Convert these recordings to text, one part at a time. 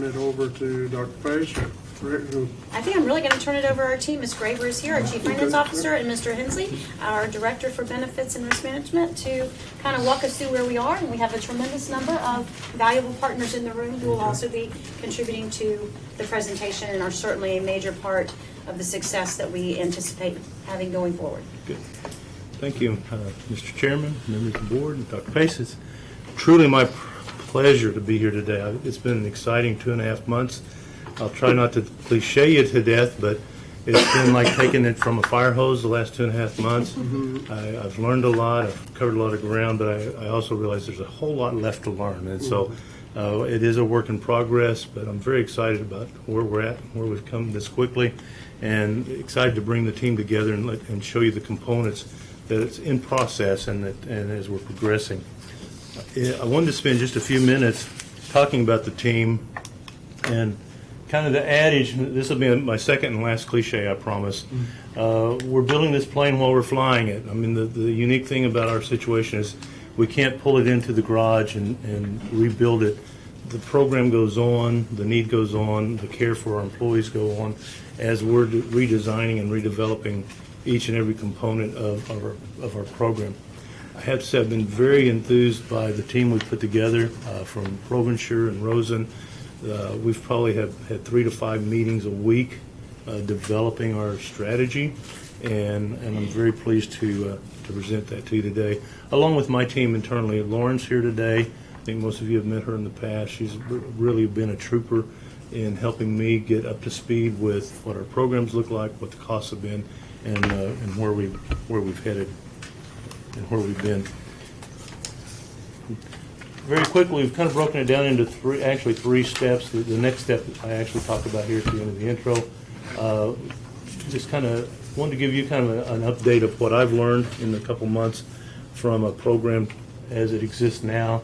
turn it over to Dr. Pace or Rick, who I think I'm really going to turn it over to our team. Ms. Graver is here, our Chief Finance Officer, and Mr. Hensley, our Director for Benefits and Risk Management, to kind of walk us through where we are. And we have a tremendous number of valuable partners in the room who will also be contributing to the presentation and are certainly a major part of the success that we anticipate having going forward. Good. Thank you, Mr. Chairman, members of the board, and Dr. Pace. It's truly my pleasure to be here today. It's been an exciting 2.5 months. I'll try not to cliche you to death, but it's been like taking it from a fire hose the last 2.5 months. I've learned a lot. I've covered a lot of ground, but I also realize there's a whole lot left to learn. And so it is a work in progress, but I'm very excited about where we're at, where we've come this quickly, and excited to bring the team together and show you the components that it's in process and as we're progressing. I wanted to spend just a few minutes talking about the team and kind of the adage. This will be my second and last cliche, I promise. We're building this plane while we're flying it. I mean, the unique thing about our situation is we can't pull it into the garage and rebuild it. The program goes on, the need goes on, the care for our employees go on as we're redesigning and redeveloping each and every component of our program. I have to say I've been very enthused by the team we've put together from Provencher and Rosen. We've probably had 3 to 5 meetings a week developing our strategy, and I'm very pleased to present that to you today, along with my team internally. Lauren's here today. I think most of you have met her in the past. She's really been a trooper in helping me get up to speed with what our programs look like, what the costs have been, and where we've headed and where we've been. Very quickly, we've kind of broken it down into three steps. The next step I actually talked about here at the end of the intro. Just kind of wanted to give you kind of an update of what I've learned in a couple months from a program as it exists now.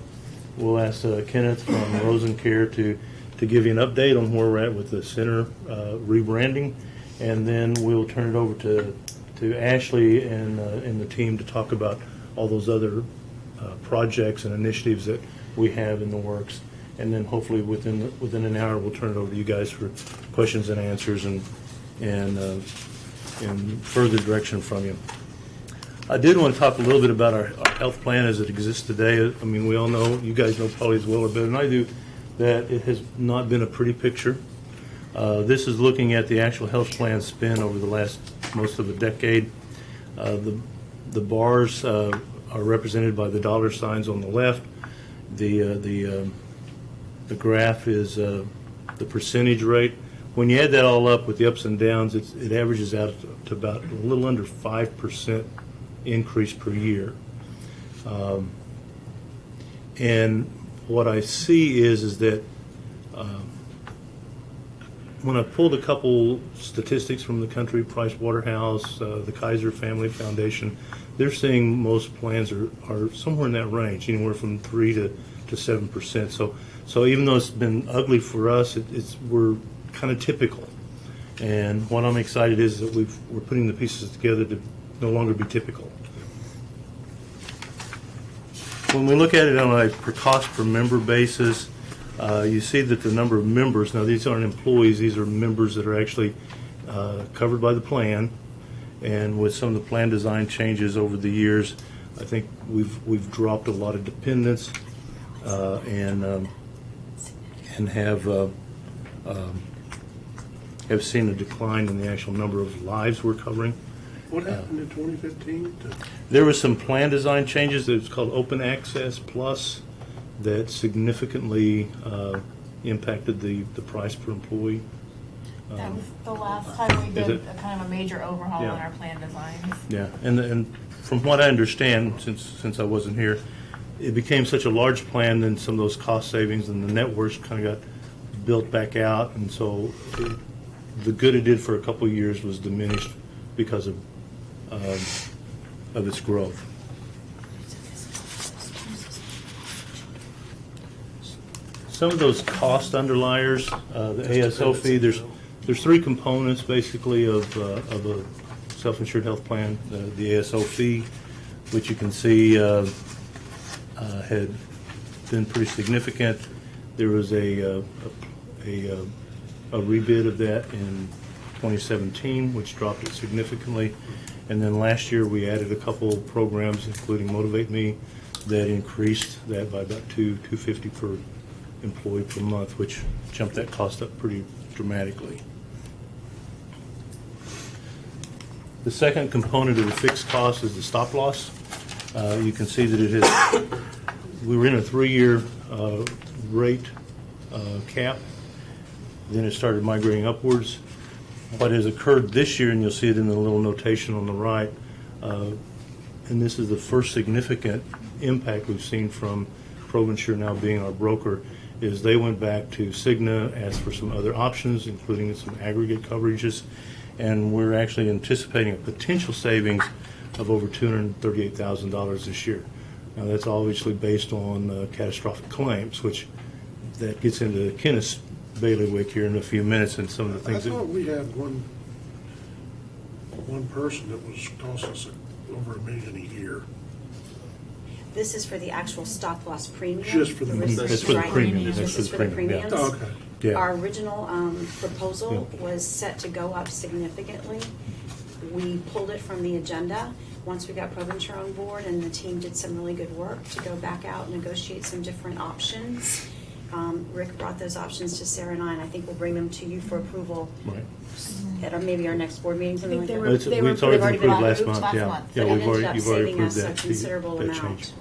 We'll ask Kenneth from Rosencare to give you an update on where we're at with the center rebranding, and then we'll turn it over to Ashley and the team to talk about all those other projects and initiatives that we have in the works. And then hopefully within an hour we'll turn it over to you guys for questions and answers and further direction from you. I did want to talk a little bit about our health plan as it exists today. I mean, we all know, you guys know probably as well or better than I do, that it has not been a pretty picture. This is looking at the actual health plan spend over the last most of a decade. The bars are represented by the dollar signs on the left. The graph is the percentage rate. When you add that all up with the ups and downs, it averages out to about a little under 5% increase per year. And what I see is that when I pulled a couple statistics from the country, Price Waterhouse, the Kaiser Family Foundation, they're saying most plans are somewhere in that range, anywhere from 3 to 7%. So even though it's been ugly for us, we're kind of typical. And what I'm excited is that we're putting the pieces together to no longer be typical. When we look at it on a per cost per member basis, you see that the number of members, now these aren't employees, these are members that are actually covered by the plan. And with some of the plan design changes over the years, I think we've dropped a lot of dependents and have seen a decline in the actual number of lives we're covering. what happened in 2015? There was some plan design changes that was called Open Access Plus that significantly impacted the price per employee. That was the last time we did it? a kind of a major overhaul Yeah. in our plan designs. Yeah, and from what I understand, since I wasn't here, it became such a large plan, then some of those cost savings and the networks kind of got built back out, and so the good it did for a couple of years was diminished because of its growth. Some of those cost underliers, the ASO fee, there's 3 components basically of a self-insured health plan. The ASO fee, which you can see had been pretty significant. There was a a rebid of that in 2017, which dropped it significantly. And then last year, we added a couple programs, including Motivate Me, that increased that by about $250 per employee per month, which jumped that cost up pretty dramatically. The second component of the fixed cost is the stop loss. You can see that it has, we were in a 3-year rate cap. Then it started migrating upwards. What has occurred this year, and you'll see it in the little notation on the right, and this is the first significant impact we've seen from ProInsure now being our broker, is they went back to Cigna, asked for some other options, including some aggregate coverages, and we're actually anticipating a potential savings of over $238,000 this year. Now, that's obviously based on catastrophic claims, which that gets into Kenneth's bailiwick here in a few minutes, and some of the things I thought we had one person that was costing us over $1 million a year. This is for the actual stop loss premium. Just for the- risk That's is for the right. premium. This That's is for for the the premium, yeah. premiums. Oh, okay. Yeah. Our original proposal was set to go up significantly. We pulled it from the agenda once we got ProInsure on board, and the team did some really good work to go back out and negotiate some different options. Rick brought those options to Sarah and I think we'll bring them to you for approval Right. at maybe our next board meeting, something like they that. were- It's they were already been already been approved last approved month, yeah. month. Yeah, But it you've ended up already saving us a approved that, considerable that amount change.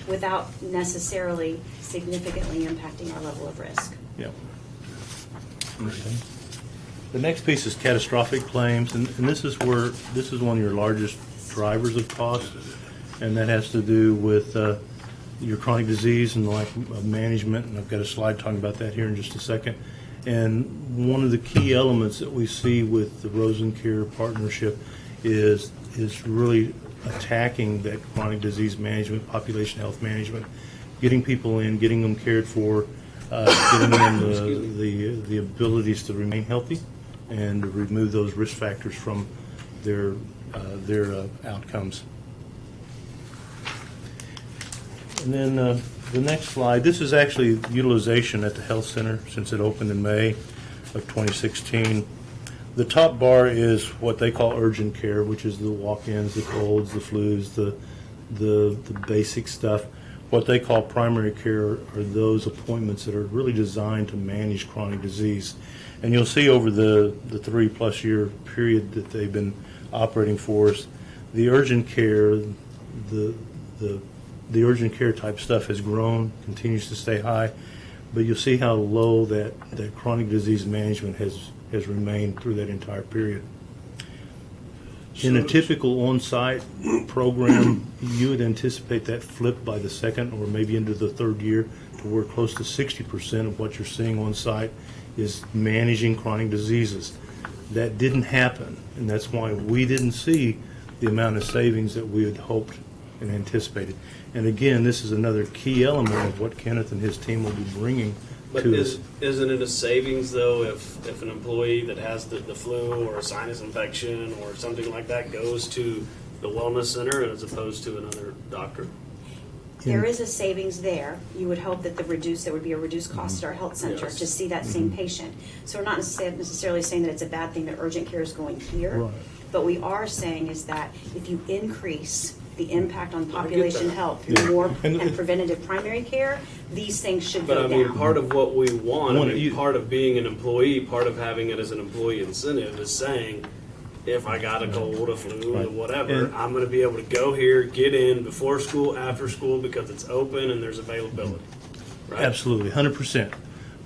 without necessarily significantly impacting our level of risk. Yeah. Okay. The next piece is catastrophic claims, and this is one of your largest drivers of cost, and that has to do with your chronic disease and the lack of management, and I've got a slide talking about that here in just a second. And one of the key elements that we see with the Rosencare partnership is really attacking that chronic disease management, population health management, getting people in, getting them cared for, giving them the abilities to remain healthy and to remove those risk factors from their outcomes. And then the next slide, this is actually utilization at the health center since it opened in May of 2016. The top bar is what they call urgent care, which is the walk-ins, the colds, the flus, the basic stuff. What they call primary care are those appointments that are really designed to manage chronic disease. And you'll see over the 3+ year period that they've been operating for us, the urgent care, the urgent care type stuff has grown, continues to stay high, but you'll see how low that chronic disease management has remained through that entire period. In a typical on-site program, you would anticipate that flip by the second or maybe into the third year to where close to 60% of what you're seeing on-site is managing chronic diseases. That didn't happen, and that's why we didn't see the amount of savings that we had hoped and anticipated. And again, this is another key element of what Kenneth and his team will be bringing But to us. isn't it a savings, though, if an employee that has the flu or a sinus infection or something like that goes to the wellness center as opposed to another doctor? There is a savings there. You would hope that there would be a reduced cost at our health center Yes. to see that same patient. So we're not necessarily saying that it's a bad thing that urgent care is going here. Right. But we are saying is that if you increase the impact on population that. health through Yeah. more And- and preventative primary care, these things should But go I mean, down. part of what we want, You- part of being an employee, part of having it as an employee incentive is saying, if I got a cold, a flu, Right. or whatever, And- I'm going to be able to go here, get in before school, after school, because it's open and there's availability. Right? Absolutely, 100%.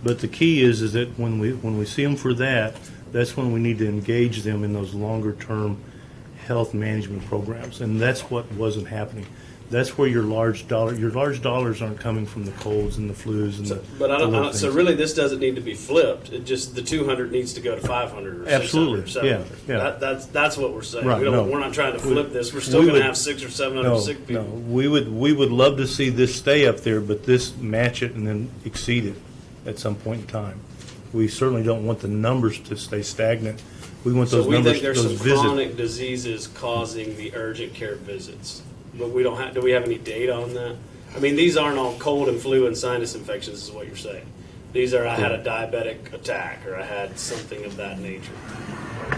But the key is that when we see them for that, that's when we need to engage them in those longer-term health management programs, and that's what wasn't happening. That's where your large dollars aren't coming from the colds and the flus and But I the don't. little So things. really, this doesn't need to be flipped. It just the 200 needs to go to 500 or Absolutely, 600 or 700. yeah. That's what we're saying. Right, We don't, no. We're not trying to flip this. We're still we going to would- have 600 or 700 No, sick people. no, we would love to see this stay up there, but this match it and then exceed it at some point in time. We certainly don't want the numbers to stay stagnant. We want So those we numbers, think there's those some visits. chronic diseases causing the urgent care visits, but we don't have. Do we have any data on that? I mean, these aren't all cold and flu and sinus infections, is what you're saying. These are, I had a diabetic attack, or I had something of that nature.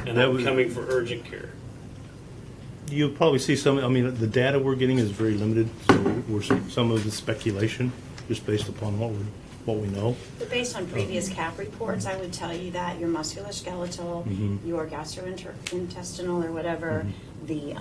And That I'm would- coming for urgent care. You'll probably see some, I mean, the data we're getting is very limited, so some of the speculation, just based upon what we know. But based on previous CAP reports, I would tell you that your musculoskeletal, your gastrointestinal or whatever, the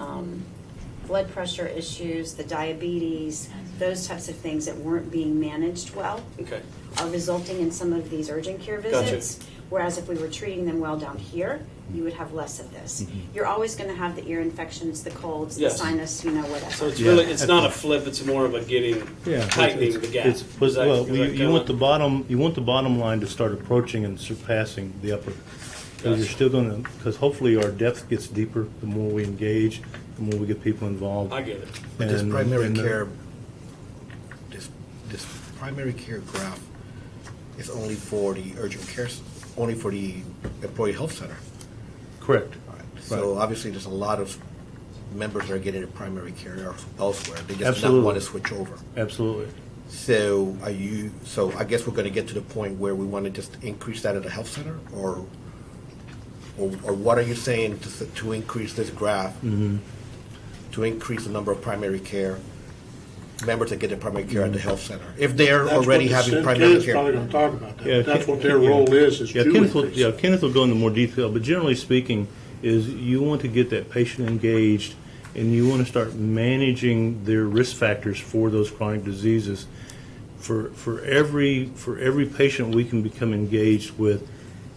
blood pressure issues, the diabetes, those types of things that weren't being managed well Okay. are resulting in some of these urgent care Gotcha. visits. Whereas if we were treating them well down here, you would have less of this. You're always going to have the ear infections, the colds, Yes. the sinus, whatever. So it's Yeah. really, it's not a flip, it's more of a tightening the gap. You want the bottom line to start approaching and surpassing the upper. Because you're still going to, because hopefully our depth gets deeper the more we engage, the more we get people involved. I get it. But this primary and, care, this primary care graph is only for the urgent care, only for the employee health center. Correct. So obviously, there's a lot of members that are getting a primary care elsewhere. They just not Absolutely. want to switch over. Absolutely. So so I guess we're going to get to the point where we want to just increase that at the health center, or what are you saying to increase this graph, to increase the number of primary care members that get their primary care at the health center, if they're already having primary Kenneth's care? probably going to talk about that. Yeah, That's what Ken- their yeah. role is to Kenneth increase. Kenneth will go into more detail, but generally speaking, is you want to get that patient engaged, and you want to start managing their risk factors for those chronic diseases. For every patient we can become engaged with,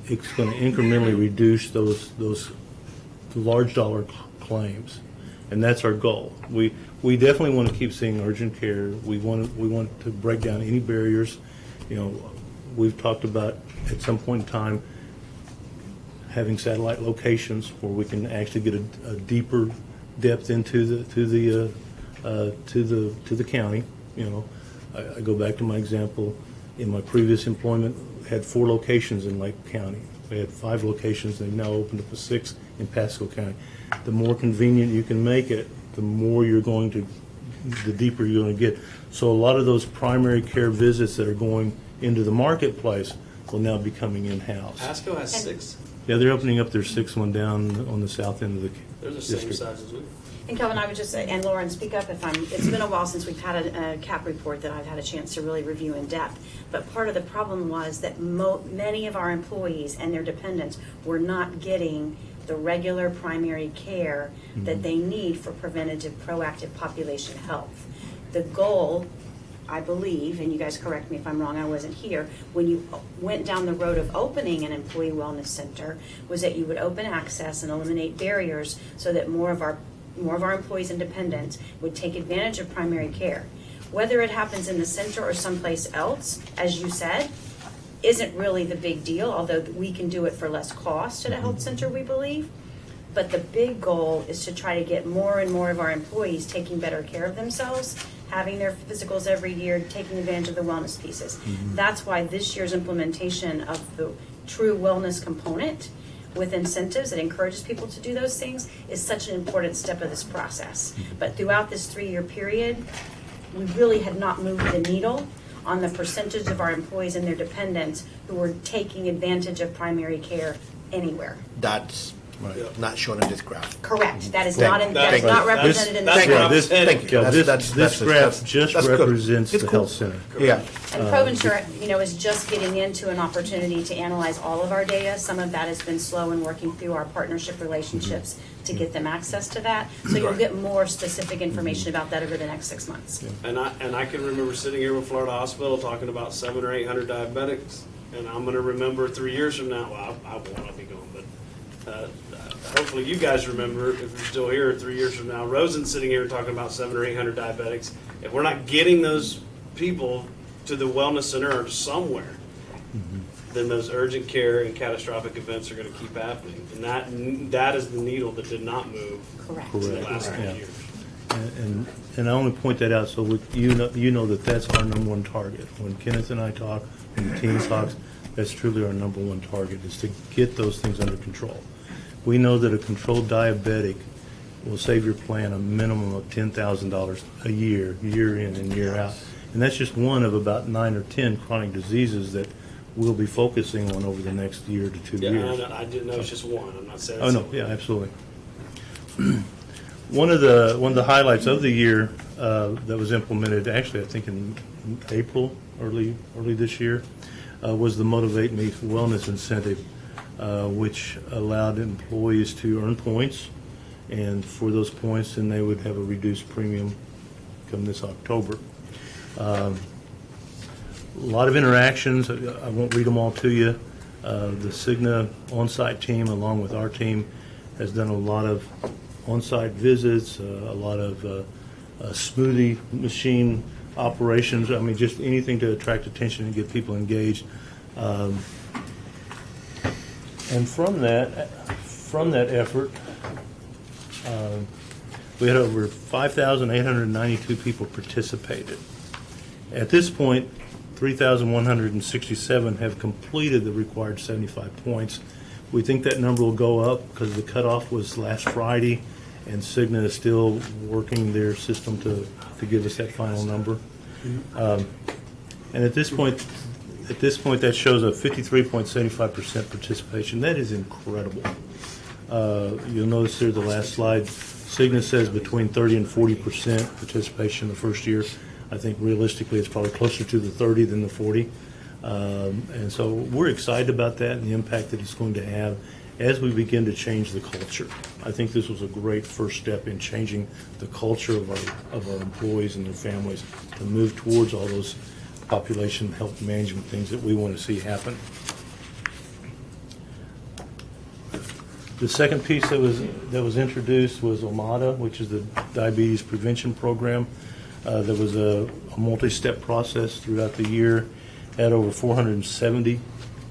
it's going to incrementally reduce those large dollar claims, and that's our goal. We definitely want to keep seeing urgent care. We want to break down any barriers. We've talked about at some point in time having satellite locations where we can actually get a deeper depth into the county. I go back to my example. In my previous employment, had 4 locations in Lake County. We had 5 locations. They've now opened up a 6th in Pasco County. The more convenient you can make it, the deeper you're going to get. So a lot of those primary care visits that are going into the marketplace will now be coming in-house. Pasco has 6. Yeah, they're opening up their 6th one down on the south end of the They're the same district. size as we. And Kelvin, I would just say, and Lauren, speak up if it's been a while since we've had a CAP report that I've had a chance to really review in depth. But part of the problem was that many of our employees and their dependents were not getting the regular primary care that they need for preventative, proactive population health. The goal, I believe, and you guys correct me if I'm wrong, I wasn't here, when you went down the road of opening an employee wellness center, was that you would open access and eliminate barriers so that more of our employees and dependents would take advantage of primary care. Whether it happens in the center or someplace else, as you said, isn't really the big deal, although we can do it for less cost at a health center, we believe. But the big goal is to try to get more and more of our employees taking better care of themselves, having their physicals every year, taking advantage of the wellness pieces. That's why this year's implementation of the true wellness component with incentives that encourages people to do those things is such an important step of this process. But throughout this 3-year period, we really had not moved the needle on the percentage of our employees and their dependents who were taking advantage of primary care anywhere. That's not shown in this graph. Correct. That is Thank not you. in, that is Thank not you. represented in That's this what graph. I'm saying. Thank you. This graph just that's good. represents It's the cool. health center. Yeah. And ProVensure, is just getting into an opportunity to analyze all of our data. Some of that has been slow in working through our partnership relationships to get them access to that. So you'll get more specific information about that over the next 6 months. And I can remember sitting here with Florida Hospital talking about 700 or 800 diabetics, and I'm going to remember 3 years from now. Well, I won't. I'll be gone, but hopefully you guys remember if you're still here 3 years from now. Rosen's sitting here talking about 700 or 800 diabetics. If we're not getting those people to the wellness center or somewhere, then those urgent care and catastrophic events are going to keep happening, and that is the needle that did not move Correct. in the last 3 Yeah. years. And I only point that out so you know that that's our number one target. When Kenneth and I talk, when the team talks, that's truly our number one target, is to get those things under control. We know that a controlled diabetic will save your plan a minimum of $10,000 a year in and year out. And that's just one of about 9 or 10 chronic diseases that we'll be focusing on over the next year to 2 Yeah, years. I didn't know it's just one. I'm not saying. Oh, no, yeah, absolutely. One of the highlights of the year that was implemented, actually, I think in April, early this year, was the Motivate Me Wellness Incentive, which allowed employees to earn points, and for those points, then they would have a reduced premium come this October. A lot of interactions. I won't read them all to you. The Cigna on-site team, along with our team, has done a lot of on-site visits, a lot of smoothie machine operations. I mean, just anything to attract attention and get people engaged. And from that effort, we had over 5,892 people participated. At this point, 3,167 have completed the required 75 points. We think that number will go up because the cutoff was last Friday, and Cigna is still working their system to give us that final number. And at this point, that shows a 53.75% participation. That is incredible. You'll notice there the last slide, Cigna says between 30 and 40% participation the first year. I think realistically it's probably closer to the 30 than the 40. And so we're excited about that and the impact that it's going to have as we begin to change the culture. I think this was a great first step in changing the culture of our employees and their families to move towards all those population health management things that we want to see happen. The second piece that was introduced was OMADA, which is the diabetes prevention program. There was a multi-step process throughout the year. Had over 470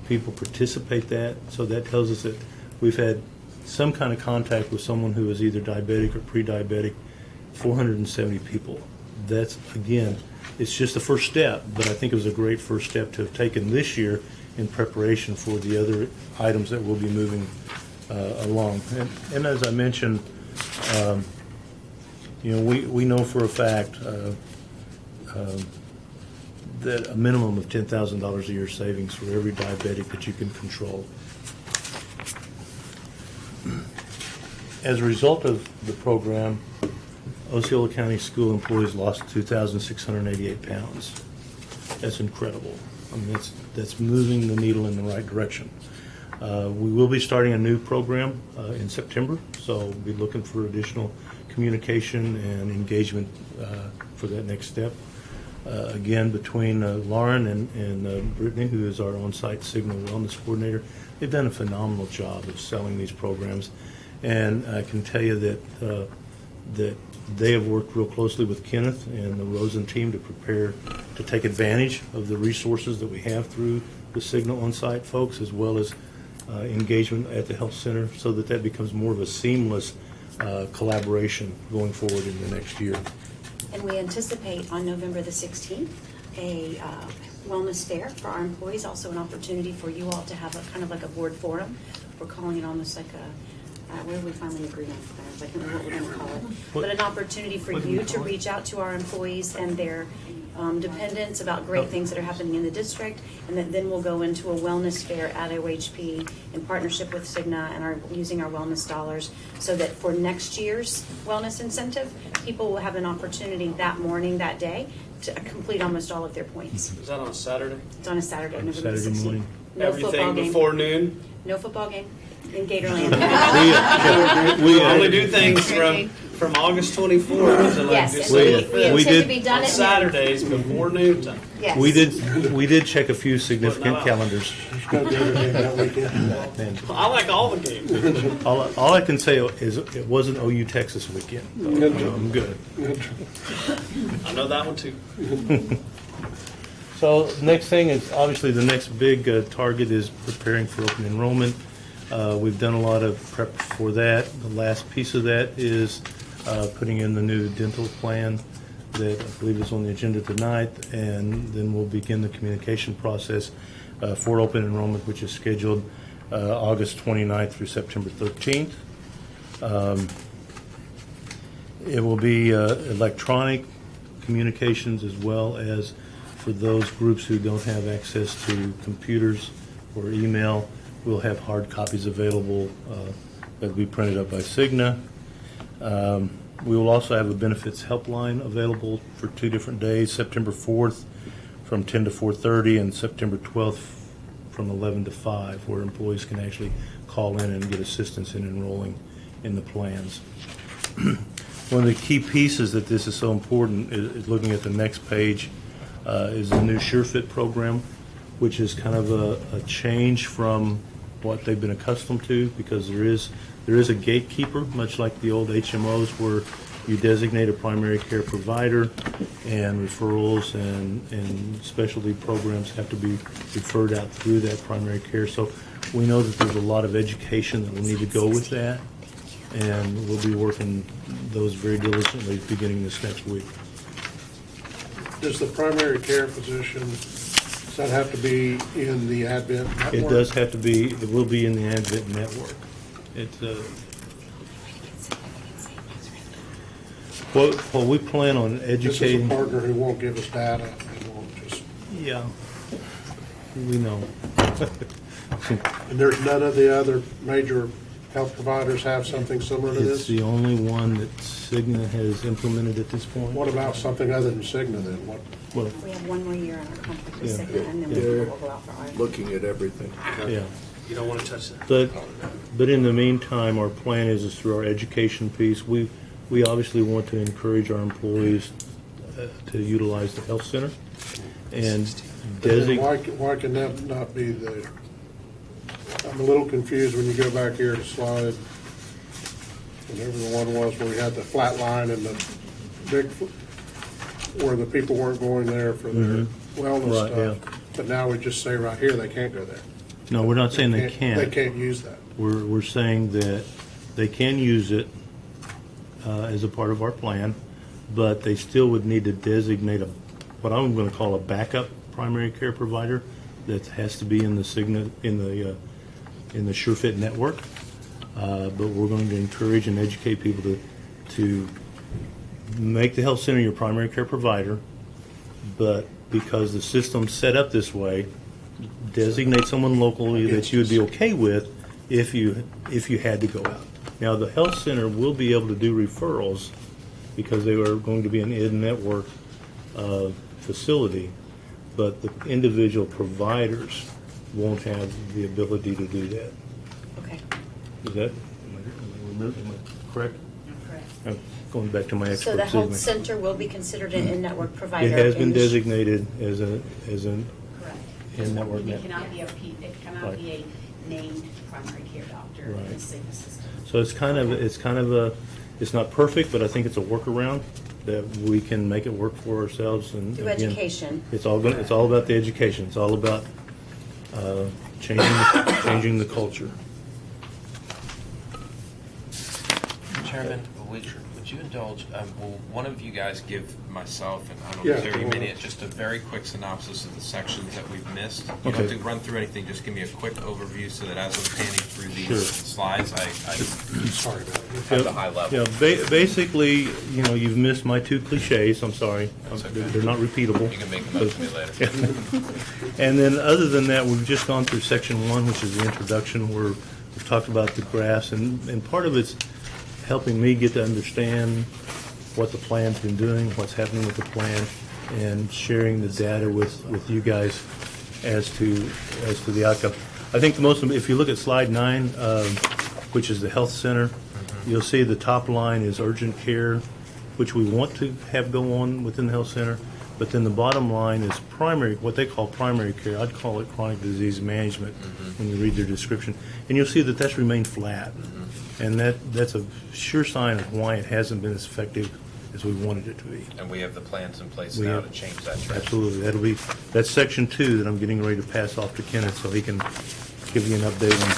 people participate that. So that tells us that we've had some kind of contact with someone who is either diabetic or pre-diabetic. 470 people. That's, again, it's just the first step, but I think it was a great first step to have taken this year in preparation for the other items that we'll be moving along. And as I mentioned, we know for a fact that a minimum of $10,000 a year savings for every diabetic that you can control. As a result of the program, Osceola County school employees lost 2,688 pounds. That's incredible. I mean, that's moving the needle in the right direction. We will be starting a new program in September, so we'll be looking for additional communication and engagement for that next step. Again, between Lauren and Brittany, who is our on-site Cigna Wellness Coordinator, they've done a phenomenal job of selling these programs. And I can tell you that they have worked real closely with Kenneth and the Rosen team to prepare to take advantage of the resources that we have through the Cigna on-site folks, as well as engagement at the health center, so that becomes more of a seamless collaboration going forward in the next year. And we anticipate on November the 16th a wellness fair for our employees, also an opportunity for you all to have a kind of like a board forum. We're calling it almost like a where do we find the agreement? I can't remember what we're going to call it. But an opportunity for you to reach out to our employees and their dependents about great things that are happening in the district, and then we'll go into a wellness fair at OHP in partnership with Cigna and using our wellness dollars, so that for next year's wellness incentive, people will have an opportunity that morning, that day, to complete almost all of their points. Is that on a Saturday? It's on a Saturday, November the Saturday 16th. morning. No football Everything game. before noon? No football game in Gatorland. We only do things from August 24th to like Yes, December and we 5th. intend to be done On at Saturdays before noon time. Yes. We did check a few significant calendars. And I like all the games. all I can say is it wasn't OU Texas weekend. So I'm good. I know that one too. So next thing is obviously the next big target is preparing for open enrollment. We've done a lot of prep for that. The last piece of that is putting in the new dental plan that I believe is on the agenda tonight, and then we'll begin the communication process for open enrollment, which is scheduled August 29th through September 13th. It will be electronic communications as well as for those groups who don't have access to computers or email, we'll have hard copies available that will be printed up by Cigna. We will also have a benefits helpline available for 2 different days, September 4th from 10 to 4:30 and September 12th from 11 to 5, where employees can actually call in and get assistance in enrolling in the plans. One of the key pieces that this is so important is looking at the next page, is the new SureFit program, which is kind of a change from what they've been accustomed to, because there is a gatekeeper, much like the old HMOs, where you designate a primary care provider, and referrals and specialty programs have to be referred out through that primary care. So we know that there's a lot of education that will need to go with that, and we'll be working those very diligently beginning this next week. Does the primary care physician, does that have to be in the Advent network? It does have to be, it will be in the Advent network. It's well, we plan on This is educating. a partner who won't give us data, and won't just, Yeah, we know. and there's none of the other major health providers have something similar to It's this? the only one that Cigna has implemented at this point. What about something other than Cigna then? What, Well, We have one more year on our contract with Yeah. Cigna, and then we'll go out for RFP. Looking at everything. yeah. You don't want to touch that. But in the meantime, our plan is through our education piece, we obviously want to encourage our employees to utilize the health center and then why can that not be the, I'm a little confused when you go back here to slide, whatever the one was where we had the flat line and the big, where the people weren't going there for their wellness Right, stuff. But now we just say right here, they can't go there. No, we're not saying they They can't. can't use that. We're saying that they can use it as a part of our plan, but they still would need to designate what I'm going to call a backup primary care provider that has to be in the Cigna, in the SureFit network. But we're going to encourage and educate people to make the health center your primary care provider, but because the system's set up this way, designate someone locally that you would be okay with if you had to go out. Now, the health center will be able to do referrals because they are going to be an in-network facility, but the individual providers won't have the ability to do that. Okay. Is that, am I correct? Correct. I'm going back to my So the expertise. health center will be considered an in-network provider. It has been in the- designated as an Correct. in-network It net. cannot be it cannot be a named primary care doctor in the Right. Cigna system. So it's kind of a, it's not perfect, but I think it's a workaround that we can make it work for ourselves. And Through again, education. it's all about the education. It's all about changing the culture. Chairman, would you indulge, will one of you guys give myself, and I don't Yeah, know, Terry, go Minnie, ahead. just a very quick synopsis of the sections that we've missed? You don't Okay. have to run through anything, just give me a quick overview so that as I'm panning through these Sure. slides, I Sorry about it. have the high level. Yeah, basically, you've missed my 2 cliches. I'm sorry. That's okay. They're not repeatable. You can make them up to me later. And then other than that, we've just gone through section 1, which is the introduction, where we've talked about the graphs, and part of it's helping me get to understand what the plan's been doing, what's happening with the plan, and sharing the data with you guys as to the outcome. I think the most, if you look at slide 9, which is the health center, you'll see the top line is urgent care, which we want to have go on within the health center. But then the bottom line is primary, what they call primary care. I'd call it chronic disease management when you read their description. And you'll see that that's remained flat. And that's a sure sign of why it hasn't been as effective as we wanted it to be. And we have the plans in place We now have- to change that trend. Absolutely. That's section 2 that I'm getting ready to pass off to Kenneth so he can give you an update on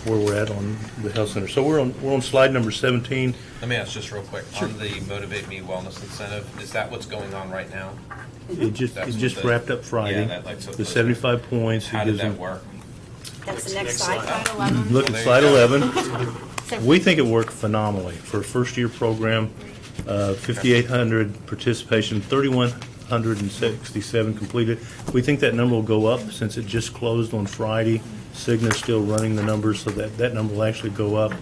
where we're at on the health center. So we're on slide number 17. Let me ask just real quick, on the Motivate Me Wellness Incentive, is that what's going on right now? It just wrapped up Friday. Yeah, that, like, so The 75 points. How it did gives that them- work? That's the next Next slide. Slide 11. Look Well, at there slide you go. 11. We think it worked phenomenally for a first-year program. 5,800 participation, 3,167 completed. We think that number will go up since it just closed on Friday. Cigna's still running the numbers, so that number will actually go up.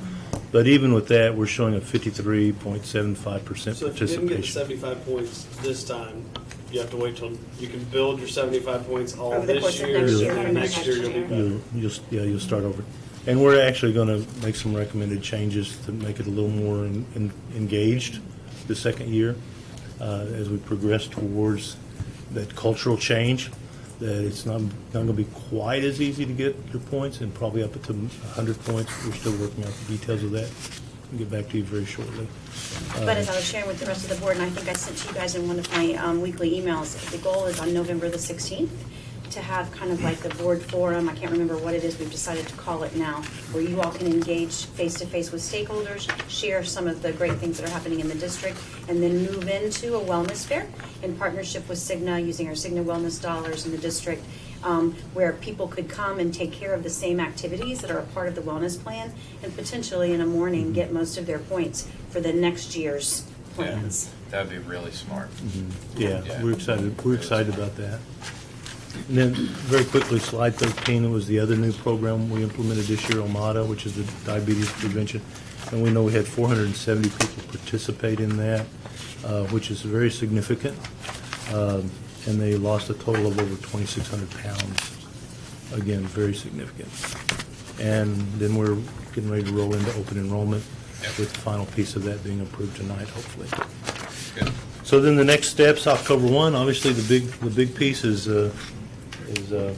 But even with that, we're showing a 53.75% So if you didn't get participation. 75 points this time, you have to wait till you can build your 75 points all Over the this course of year, next year. and next year you'll be better. You'll start over. And we're actually going to make some recommended changes to make it a little more engaged the second year as we progress towards that cultural change, that it's not going to be quite as easy to get your points, and probably up to 100 points. We're still working out the details of that. I'll get back to you very shortly. But as I was sharing with the rest of the board, and I think I sent to you guys in one of my weekly emails, the goal is on November the 16th to have kind of like the board forum. I can't remember what it is. We've decided to call it now, where you all can engage face-to-face with stakeholders, share some of the great things that are happening in the district, and then move into a wellness fair in partnership with Cigna, using our Cigna wellness dollars in the district, where people could come and take care of the same activities that are a part of the wellness plan, and potentially in a morning get most of their points for the next year's plans. That'd be really smart. Yeah, Yeah. we're excited. We're excited about that. And then, very quickly, slide 13 was the other new program we implemented this year, OMADA, which is the diabetes prevention. And we know we had 470 people participate in that, which is very significant. And they lost a total of over 2,600 pounds. Again, very significant. And then we're getting ready to roll into open enrollment, with the final piece of that being approved tonight, hopefully. Good. So then the next steps, October 1, obviously the big piece is hang on, I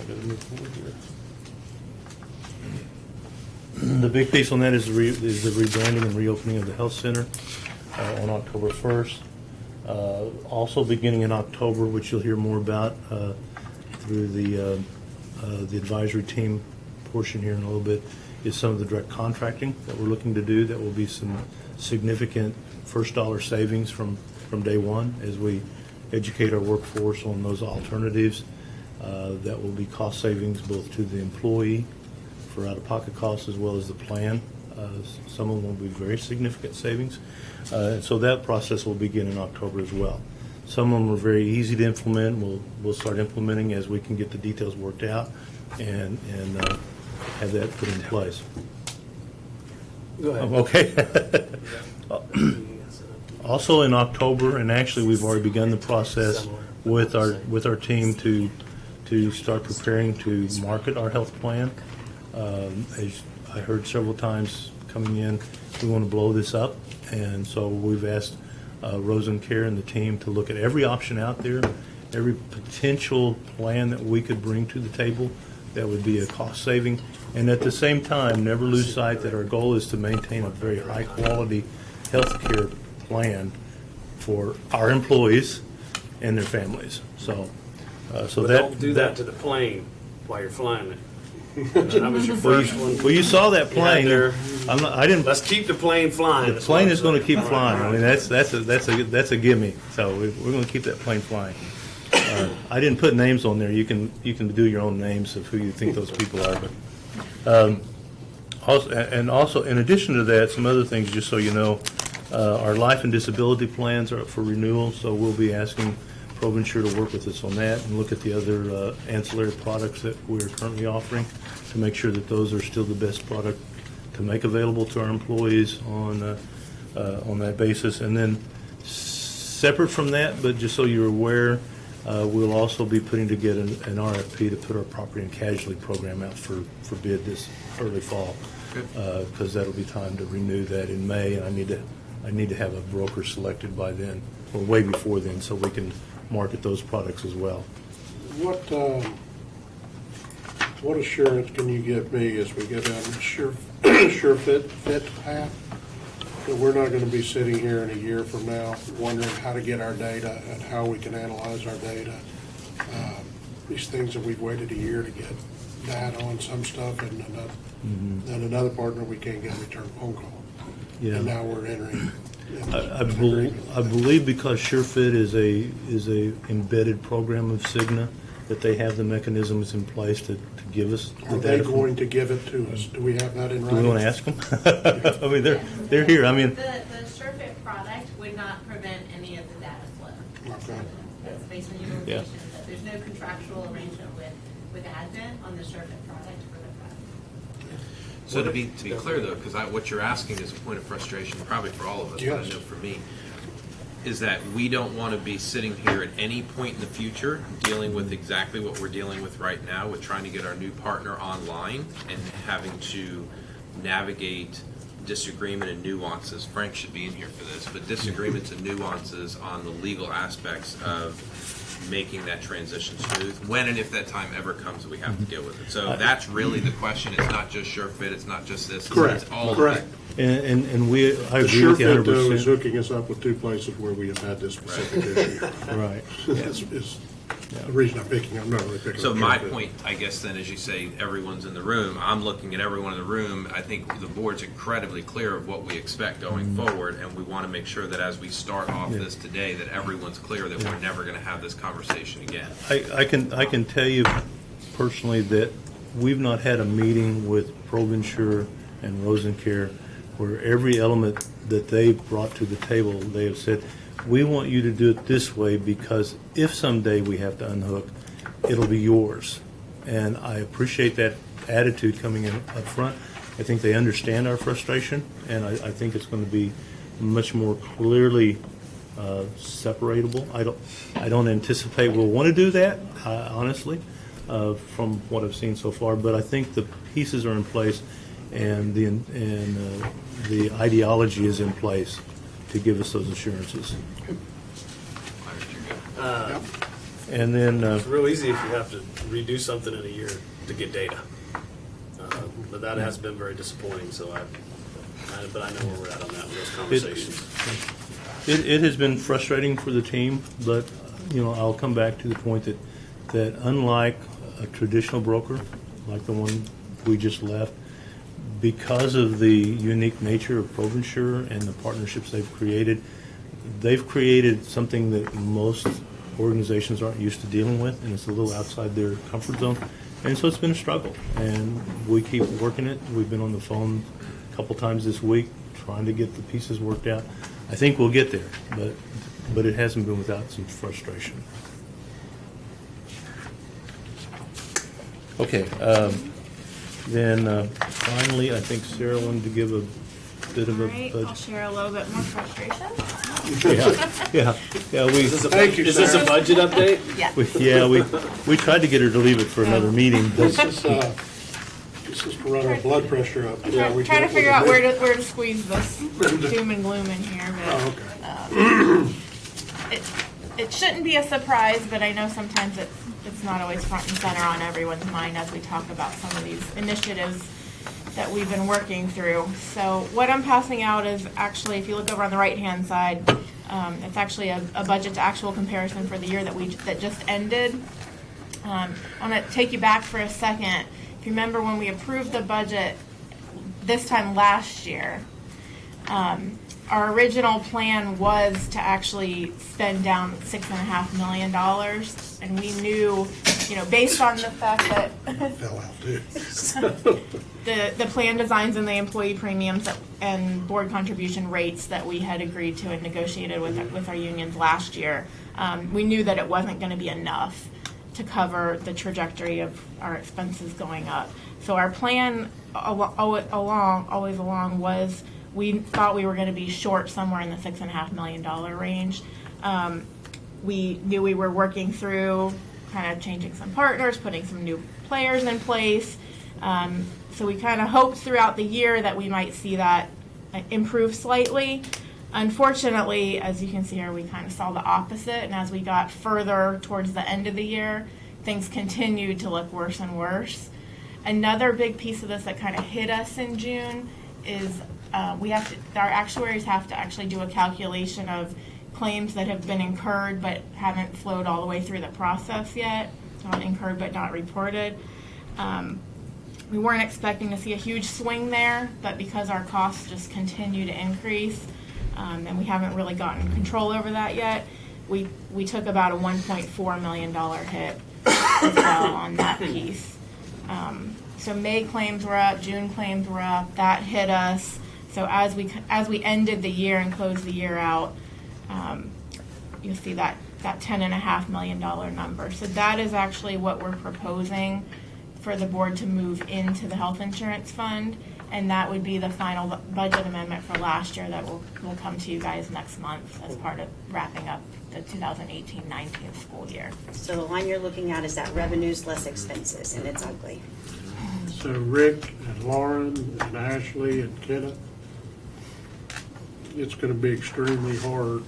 gotta move forward here. The big piece on that is the rebranding and reopening of the health center on October 1st. Also beginning in October, which you'll hear more about through the advisory team portion here in a little bit, is some of the direct contracting that we're looking to do. That will be some significant first dollar savings from day one as we educate our workforce on those alternatives. That will be cost savings both to the employee for out-of-pocket costs as well as the plan. Some of them will be very significant savings. So that process will begin in October as well. Some of them are very easy to implement. We'll start implementing as we can get the details worked out and have that put in place. Go ahead. Okay. Also in October, and actually we've already begun the process with our team to start preparing to market our health plan. As I heard several times coming in, we want to blow this up, and so we've asked Rosencare and the team to look at every option out there, every potential plan that we could bring to the table that would be a cost saving, and at the same time never lose sight that our goal is to maintain a very high quality health care plan for our employees and their families. So But that don't do that to the plane while you're flying it. That was your first one. Well, you saw that plane. there. I didn't. Let's keep the plane flying. The plane is going to keep flying. I mean, that's a gimme. So we're going to keep that plane flying. I didn't put names on there. You can do your own names of who you think those people are. But also, in addition to that, some other things. Just so you know, our life and disability plans are up for renewal. So we'll be asking ProVensure to work with us on that and look at the other ancillary products that we're currently offering to make sure that those are still the best product to make available to our employees on that basis. And then separate from that, but just so you're aware, we'll also be putting together an RFP to put our property and casualty program out for bid this early fall, because that'll be time to renew that in May, and I need to have a broker selected by then, or way before then, so we can market those products as well. What assurance can you give me as we go down the sure fit path, that we're not going to be sitting here in a year from now wondering how to get our data and how we can analyze our data? These things that we've waited a year to get data on some stuff, and then another partner we can't get a return phone call. Yeah. And now we're entering. I believe because SureFit is a embedded program of Cigna, that they have the mechanisms in place to give us the Are they data. going to give it to us? Do we have that in Do writing? we want to ask them? I mean, they're here. I mean, The SureFit product based on utilization, but there's no contractual arrangement with Advent on the circuit product for the product. So to be clear though, because what you're asking is a point of frustration, probably for all of us, but I Yes. know for me, is that we don't want to be sitting here at any point in the future dealing with exactly what we're dealing with right now, with trying to get our new partner online and having to navigate disagreement and nuances. Frank should be in here for this, but disagreements and nuances on the legal aspects of making that transition smooth when and if that time ever comes that we have to deal with it. So that's really the question. It's not just sure fit, it's not just this, Correct, it's all of correct. it. And I The agree sure with you fit, though, 100%. is hooking us up with two places where we have had this specific issue. Right. That's is the reason I'm not really picking So up my Sure Fit. point, I guess then, as you say, everyone's in the room, I'm looking at everyone in the room, I think the board's incredibly clear of what we expect going forward, and we want to make sure that as we start off this today, that everyone's clear that we're never going to have this conversation again. I can tell you personally that we've not had a meeting with ProVensure and Rosencare where every element that they brought to the table, they have said, we want you to do it this way because if someday we have to unhook, it'll be yours. And I appreciate that attitude coming in up front. I think they understand our frustration, and I think it's going to be much more clearly separatable. I don't anticipate we'll want to do that, honestly, from what I've seen so far. But I think the pieces are in place, and the ideology is in place to give us those assurances. And then It's real easy if you have to redo something in a year to get data. But that has been very disappointing, so but I know where we're at on that, with those conversations. it has been frustrating for the team, but I'll come back to the point that unlike a traditional broker, like the one we just left, because of the unique nature of ProVensure and the partnerships they've created something that most organizations aren't used to dealing with, and it's a little outside their comfort zone. And so it's been a struggle, and we keep working it. We've been on the phone a couple times this week trying to get the pieces worked out. I think we'll get there, but it hasn't been without some frustration. Okay. Then finally, I think Sarah wanted to give a bit of a All right, I'll budget. share a little bit more frustration. Yeah. Is Thank you, this a Sarah. budget update? Yeah. We tried to get her to leave it for another meeting, but This is to run our blood pressure up. We Trying to can't- figure out where to squeeze this doom and gloom in here, but Oh, okay. it shouldn't be a surprise, but I know sometimes it's not always front and center on everyone's mind as we talk about some of these initiatives that we've been working through. So what I'm passing out is actually, if you look over on the right-hand side, it's actually a budget to actual comparison for the year that just ended. I want to take you back for a second. If you remember when we approved the budget this time last year, our original plan was to actually spend down $6.5 million, and we knew, based on the fact that Fell out, too. the plan designs and the employee premiums and board contribution rates that we had agreed to and negotiated with our unions last year, we knew that it wasn't going to be enough to cover the trajectory of our expenses going up. So our plan always along was we thought we were going to be short somewhere in the $6.5 million range. We knew we were working through kind of changing some partners, putting some new players in place. So we kind of hoped throughout the year that we might see that improve slightly. Unfortunately, as you can see here, we kind of saw the opposite, and as we got further towards the end of the year, things continued to look worse and worse. Another big piece of this that kind of hit us in June is our actuaries have to actually do a calculation of claims that have been incurred but haven't flowed all the way through the process yet, incurred but not reported. We weren't expecting to see a huge swing there, but because our costs just continue to increase, and we haven't really gotten control over that yet, we took about a $1.4 million hit as well on that piece. So May claims were up, June claims were up, that hit us. So as we ended the year and closed the year out, you'll see that that $10.5 million number. So that is actually what we're proposing for the board to move into the health insurance fund, and that would be the final budget amendment for last year that will come to you guys next month as part of wrapping up the 2018-19 school year. So the line you're looking at is that revenues less expenses, and it's ugly. So Rick and Lauren and Ashley and Kenneth, it's gonna be extremely hard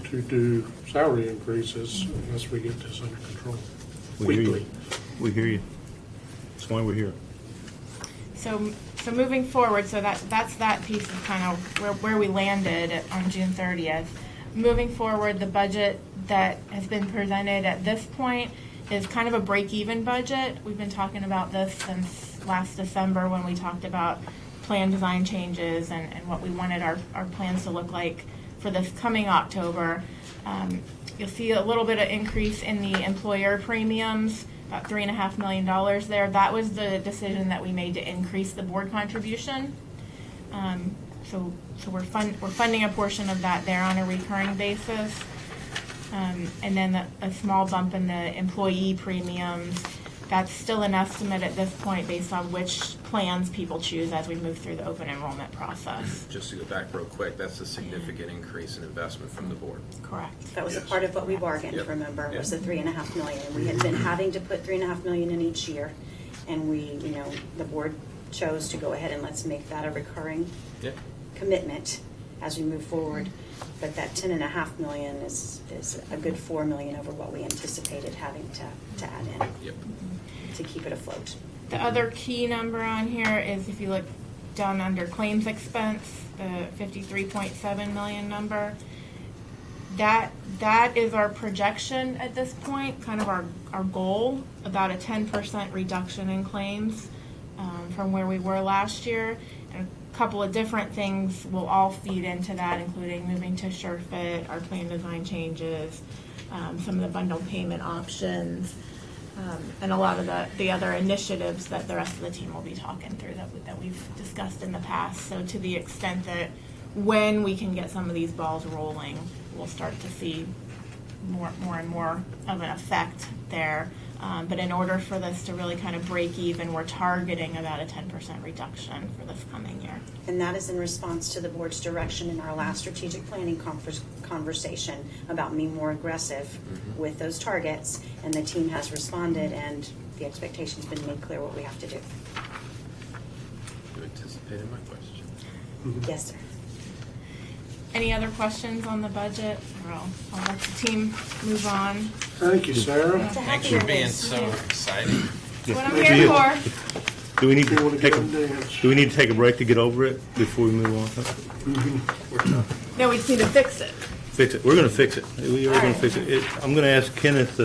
to do salary increases unless we get this under control We hear quickly. you. We hear you. That's why we're here. So moving forward, so that's that piece of kind of where we landed on June 30th. Moving forward, the budget that has been presented at this point is kind of a break-even budget. We've been talking about this since last December when we talked about plan design changes and what we wanted our plans to look like for this coming October. You'll see a little bit of increase in the employer premiums, about $3.5 million there. That was the decision that we made to increase the board contribution. So we're funding a portion of that there on a recurring basis. And then a small bump in the employee premiums. That's still an estimate at this point based on which plans people choose as we move through the open enrollment process. Just to go back real quick, that's a significant increase in investment from the board. Correct. That was a part of what we bargained, Yep. remember, was the Yep. $3.5 million. We had been having to put $3.5 million in each year, and the board chose to go ahead and let's make that a recurring Yep. commitment as we move forward. But that $10.5 million is a good $4 million over what we anticipated having to add in Yep. to keep it afloat. The other key number on here is if you look down under claims expense, the $53.7 million number. That is our projection at this point, kind of our goal, about a 10% reduction in claims from where we were last year. And a couple of different things will all feed into that, including moving to SureFit, our plan design changes, some of the bundled payment options, and a lot of the other initiatives that the rest of the team will be talking through that we've discussed in the past. So to the extent that when we can get some of these balls rolling, we'll start to see more and more of an effect there. But in order for this to really kind of break even, we're targeting about a 10% reduction for this coming year. And that is in response to the board's direction in our last strategic planning conversation about being more aggressive with those targets. And the team has responded, and the expectation's been made clear what we have to do. You anticipated my question. Yes, sir. Any other questions on the budget? Or I'll let the team move on. Thank you, Sarah. It's a Thanks happier for being day. so exciting. That's what I'm Thank here you. for. Do we need You wanna to take go a and dance? Do we need to take a break to get over it before we move on? No, we just need to fix it. Fix it. We're going to fix it. We are going to fix it. I'm going to ask Kenneth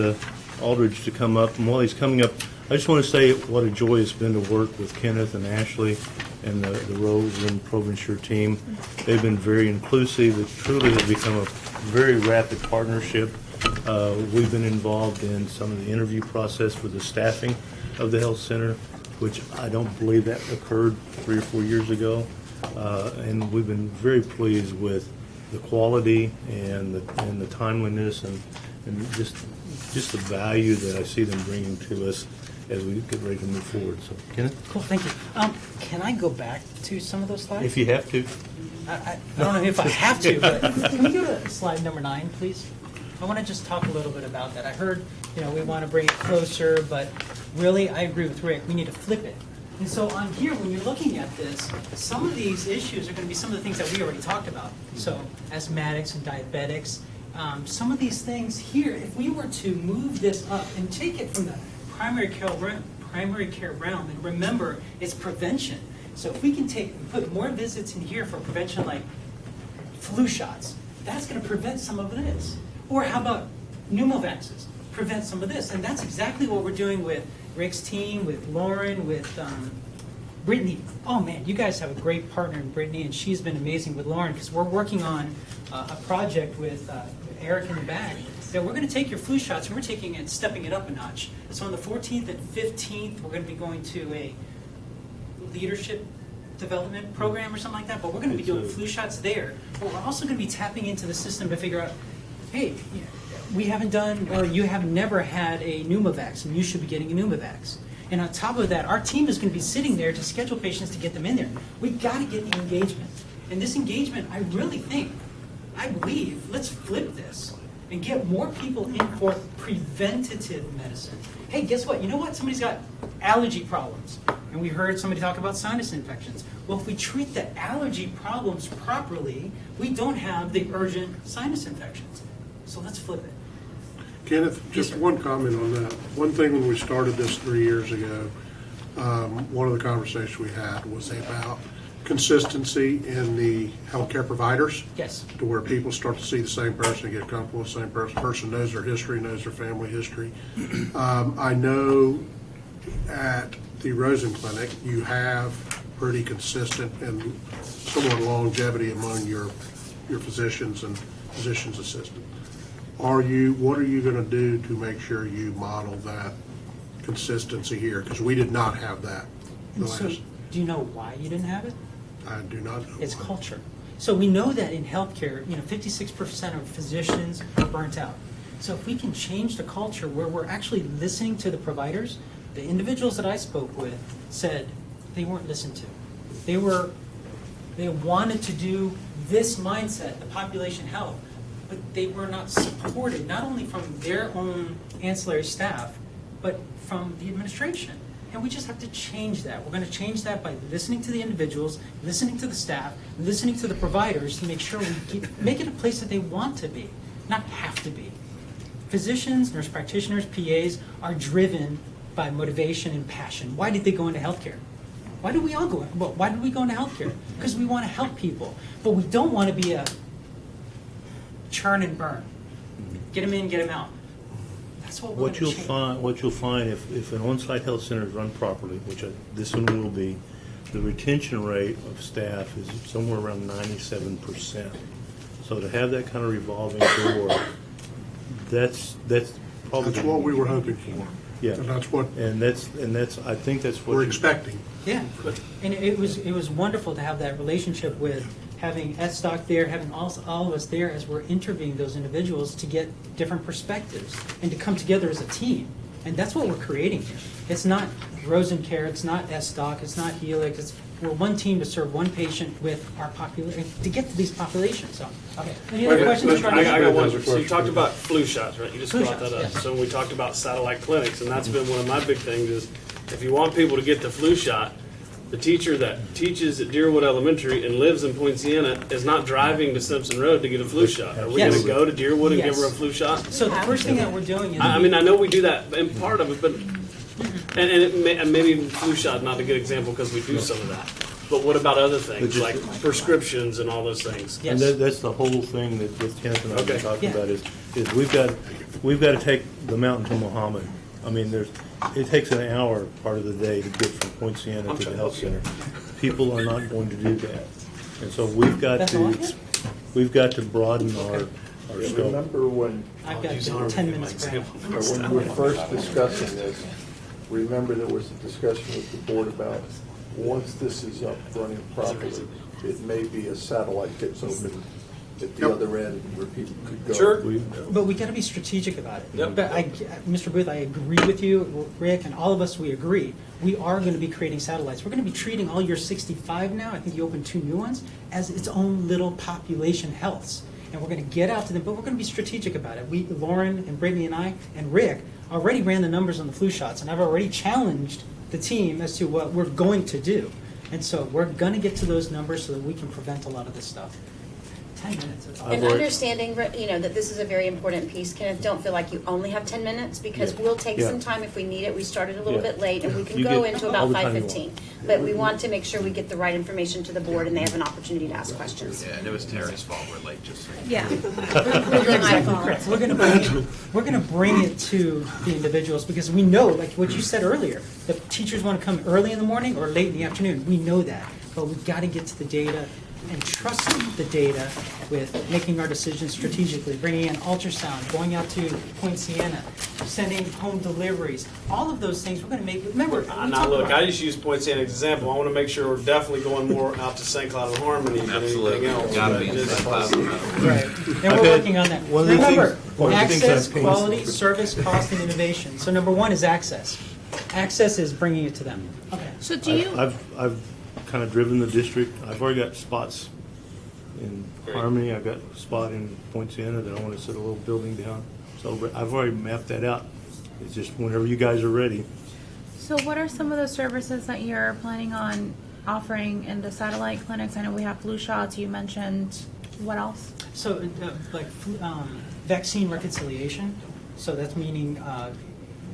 Aldridge to come up, and while he's coming up, I just want to say what a joy it's been to work with Kenneth and Ashley and the Rose and Provencher team. They've been very inclusive. It truly has become a very rapid partnership. We've been involved in some of the interview process for the staffing of the health center, which I don't believe that occurred 3 or 4 years ago. And we've been very pleased with the quality and the timeliness and just the value that I see them bringing to us as we get ready to move forward. So, Kenneth, Cool, thank you. Can I go back to some of those slides? if you have to. I don't know if I have to, but can we go to slide number 9, please? I want to just talk a little bit about that. I heard, we want to bring it closer, but really, I agree with Rick. We need to flip it. And so on here, when you're looking at this, some of these issues are going to be some of the things that we already talked about. So asthmatics and diabetics, some of these things here, if we were to move this up and take it from the primary care realm, and remember, it's prevention. So if we can put more visits in here for prevention, like flu shots, that's going to prevent some of this. Or how about pneumovaxes? Prevent some of this. And that's exactly what we're doing with Rick's team, with Lauren, with Brittany. Oh man, you guys have a great partner in Brittany, and she's been amazing with Lauren, because we're working on a project with Eric in the back that we're going to take your flu shots and we're taking it, stepping it up a notch. So on the 14th and 15th, we're going to be going to a leadership development program or something like that, but we're going to be doing flu shots there. But we're also going to be tapping into the system to figure out, hey, we haven't done, or you have never had a pneumovax, and you should be getting a pneumovax. And on top of that, our team is going to be sitting there to schedule patients to get them in there. We've got to get the engagement. And this engagement, I really think, I believe, let's flip this and get more people in for preventative medicine. Hey, guess what? You know what? Somebody's got allergy problems. And we heard somebody talk about sinus infections. Well, if we treat the allergy problems properly, we don't have the urgent sinus infections. So let's flip it. Kenneth, just one comment on that. One thing when we started this 3 years ago, one of the conversations we had was about consistency in the healthcare providers. Yes. To where people start to see the same person, get comfortable with the same person. Person knows their history, knows their family history. I know at the Rosen Clinic, you have pretty consistent and somewhat longevity among your physicians and physician's assistants. What are you going to do to make sure you model that consistency here? Because we did not have that. So, do you know why you didn't have it? I do not know. It's culture. So we know that in healthcare, 56% of physicians are burnt out. So if we can change the culture where we're actually listening to the providers, the individuals that I spoke with said they weren't listened to. They wanted to do this mindset, the population health, but they were not supported, not only from their own ancillary staff, but from the administration. And we just have to change that. We're going to change that by listening to the individuals, listening to the staff, listening to the providers to make sure we make it a place that they want to be, not have to be. Physicians, nurse practitioners, PAs are driven by motivation and passion. Why did they go into healthcare? Why did we all go? Well, why did we go into healthcare? Because we want to help people, but we don't want to be a churn and burn. Get them in, get them out. That's what we're going to change. What you'll find if an on-site health center is run properly, which this one will be, the retention rate of staff is somewhere around 97%. So to have that kind of revolving door, that's probably That's what we were hoping for. Yeah, And that's what I think that's what we're expecting. Yeah, and it was wonderful to have that relationship with having SDOC there, having all of us there as we're interviewing those individuals to get different perspectives and to come together as a team. And that's what we're creating here. It's not RosenCare, it's not SDOC, it's not Helix. We're one team to serve one patient with our population, to get to these populations. So, okay. Any other questions? I got one. So you talked about flu shots, right? You just Flu brought that shots, up. yes. So we talked about satellite clinics, and that's been one of my big things is if you want people to get the flu shot, the teacher that teaches at Deerwood Elementary and lives in Point Siena is not driving to Simpson Road to get a flu shot. Are we Yes. going to go to Deerwood and give Yes. her a flu shot? So the first thing that we're doing is I mean, I know we do that in part of it, but and maybe even flu shot not a good example because we do some of that. But what about other things like prescriptions and all those things? And yes. that's the whole thing that Kenneth and I Okay. were talking Yeah. about is we've got to take the mountain to Muhammad. I mean, it takes an hour part of the day to get from Point Siena to the health center. People are not going to do that, and so we've got That's all I to get? broaden our scope. Remember when I've got 10 minutes per when we were first discussing this, remember there was a discussion with the board about once this is up running properly, it may be a satellite gets open at the other end where people could go. Sure. But we got to be strategic about it. Yep. But Mr. Booth, I agree with you, Rick, and all of us. We agree. We are going to be creating satellites. We're going to be treating all your 65 now. I think you opened 2 new ones as its own little population healths, and we're going to get out to them. But we're going to be strategic about it. We, Lauren and Brittany and I and Rick, already ran the numbers on the flu shots, and I've already challenged the team as to what we're going to do. And so we're going to get to those numbers so that we can prevent a lot of this stuff. 10 minutes. That's all. And understanding, that this is a very important piece, Kenneth, don't feel like you only have 10 minutes because we'll take Yeah. some time if we need it. We started a little Yeah. bit late and we can You go get into all about the time you 5:15. But we want to make sure we get the right information to the board and they have an opportunity to ask questions. Yeah, and it was Terry's fault we're late, just so you know. Yeah. Really my fault. We're going to bring it to the individuals because we know, like what you said earlier, the teachers want to come early in the morning or late in the afternoon. We know that, but we've got to get to the data and trust the data with making our decisions strategically, bringing in ultrasound, going out to Point Siena, sending home deliveries, all of those things we're going to make. Remember, we Now talk look, about- I just use Point Siena as an example. I want to make sure we're definitely going more out to St. Cloud and Harmony than Absolutely. anything else. Gotta be But in just- St. Cloud. Right. And we're Okay. working on that. One of the Remember, One of the things Access, I've- quality, service, cost, and innovation. So number one is access. Access is bringing it to them. Okay. So do you, I've kind of driven the district. I've already got spots in Harmony. I've got a spot in Point Siena that I want to set a little building down. So I've already mapped that out. It's just whenever you guys are ready. So what are some of the services that you're planning on offering in the satellite clinics? I know we have flu shots, you mentioned, what else? So, vaccine reconciliation. So that's meaning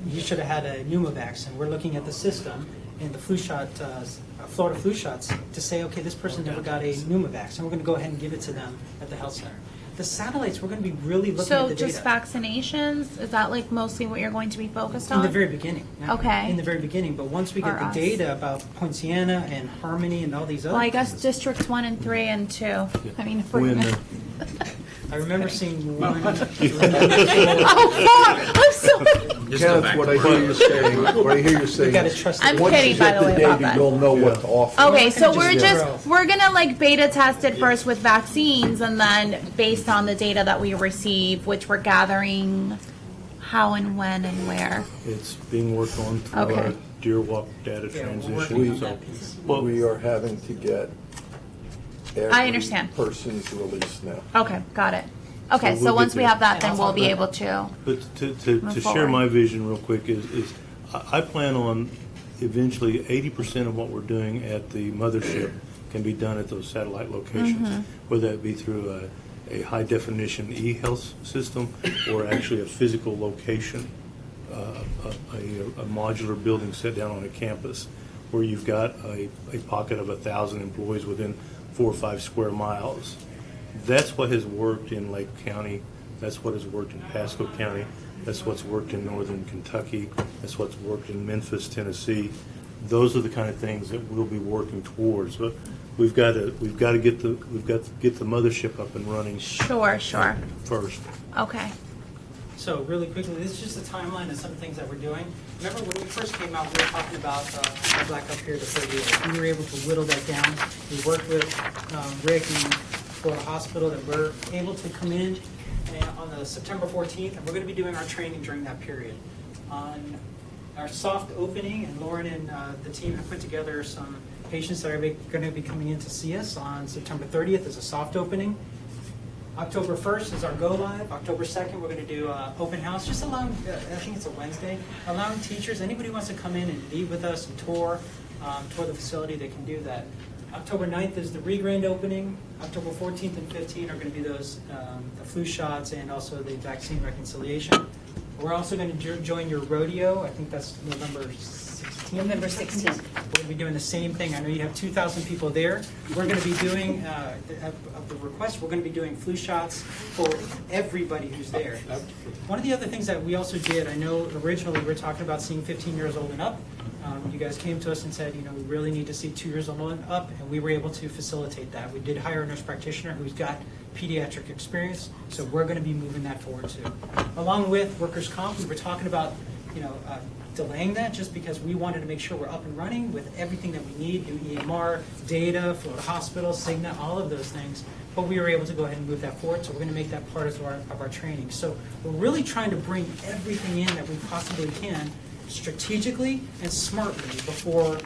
you should have had a pneumovax, and we're looking at the system and the flu shot, Florida flu shots, to say, okay, this person never got a pneumovax, and we're going to go ahead and give it to them at the health center. The satellites, we're going to be really looking at So the data. just vaccinations, is that like mostly what you're going to be focused In on? the very beginning. yeah. Okay. In the very beginning, but once we get Or the us. data about Point Siena and Harmony and all these other Well, I guess places. districts 1 and 3 and 2. I mean, if we're When, gonna... I remember seeing one. Oh, fuck! I'm sorry. Just go Kenneth, back what to I work. hear you saying, what I hear you We saying. got to is trust I'm the once you kidding, by get the way, about data, that. you'll know what to offer. Okay, We're so gonna we're just just, grow. we're gonna like beta test it first with vaccines, and then based on the data that we receive, which we're gathering how and when and where. It's being worked on through Okay. our Deer Walk data Yeah, we're transition. working on So, that piece. well, We are having to get I understand. every person's release now. Okay, got it. Okay, So so we'll once get we there. have that, And then I'll we'll talk be about able to. But to Move share forward. my vision real quick is I plan on eventually 80% of what we're doing at the mothership can be done at those satellite locations, Mm-hmm. whether that be through a high definition e-health system or actually a physical location, a modular building set down on a campus where you've got a pocket of 1,000 employees within 4 or 5 square miles. That's what has worked in Lake County. That's what has worked in Pasco County. That's what's worked in northern Kentucky. That's what's worked in Memphis, Tennessee. Those are the kind of things that we'll be working towards. But we've got to get the mothership up and running Sure. first. Okay. So really quickly, this is just a timeline of some things that we're doing. Remember when we first came out, we were talking about Black Up Here to 38. We were able to whittle that down. We worked with Rick and Florida Hospital that we're able to come in on the September 14th, and we're going to be doing our training during that period. On our soft opening, and Lauren and the team have put together some patients that are going to be coming in to see us on September 30th as a soft opening. October 1st is our go live. October 2nd, we're going to do open house, just allowing, I think it's a Wednesday, allowing teachers, anybody who wants to come in and meet with us and tour the facility, they can do that. October 9th is the re-grand opening. October 14th and 15th are going to be those the flu shots and also the vaccine reconciliation. We're also going to join your rodeo. I think that's November 16th. November 16th. We're going to be doing the same thing. I know you have 2,000 people there. We're going to be doing, of the request, we're going to be doing flu shots for everybody who's there. One of the other things that we also did, I know originally we were talking about seeing 15 years old and up. You guys came to us and said, you know, we really need to see 2 years old and up, and we were able to facilitate that. We did hire a nurse practitioner who's got pediatric experience, so we're going to be moving that forward too. Along with workers' comp, we were talking about, you know, delaying that just because we wanted to make sure we're up and running with everything that we need, new EMR, data, Florida Hospital, Cigna, all of those things. But we were able to go ahead and move that forward, so we're going to make that part of our training. So we're really trying to bring everything in that we possibly can strategically and smartly before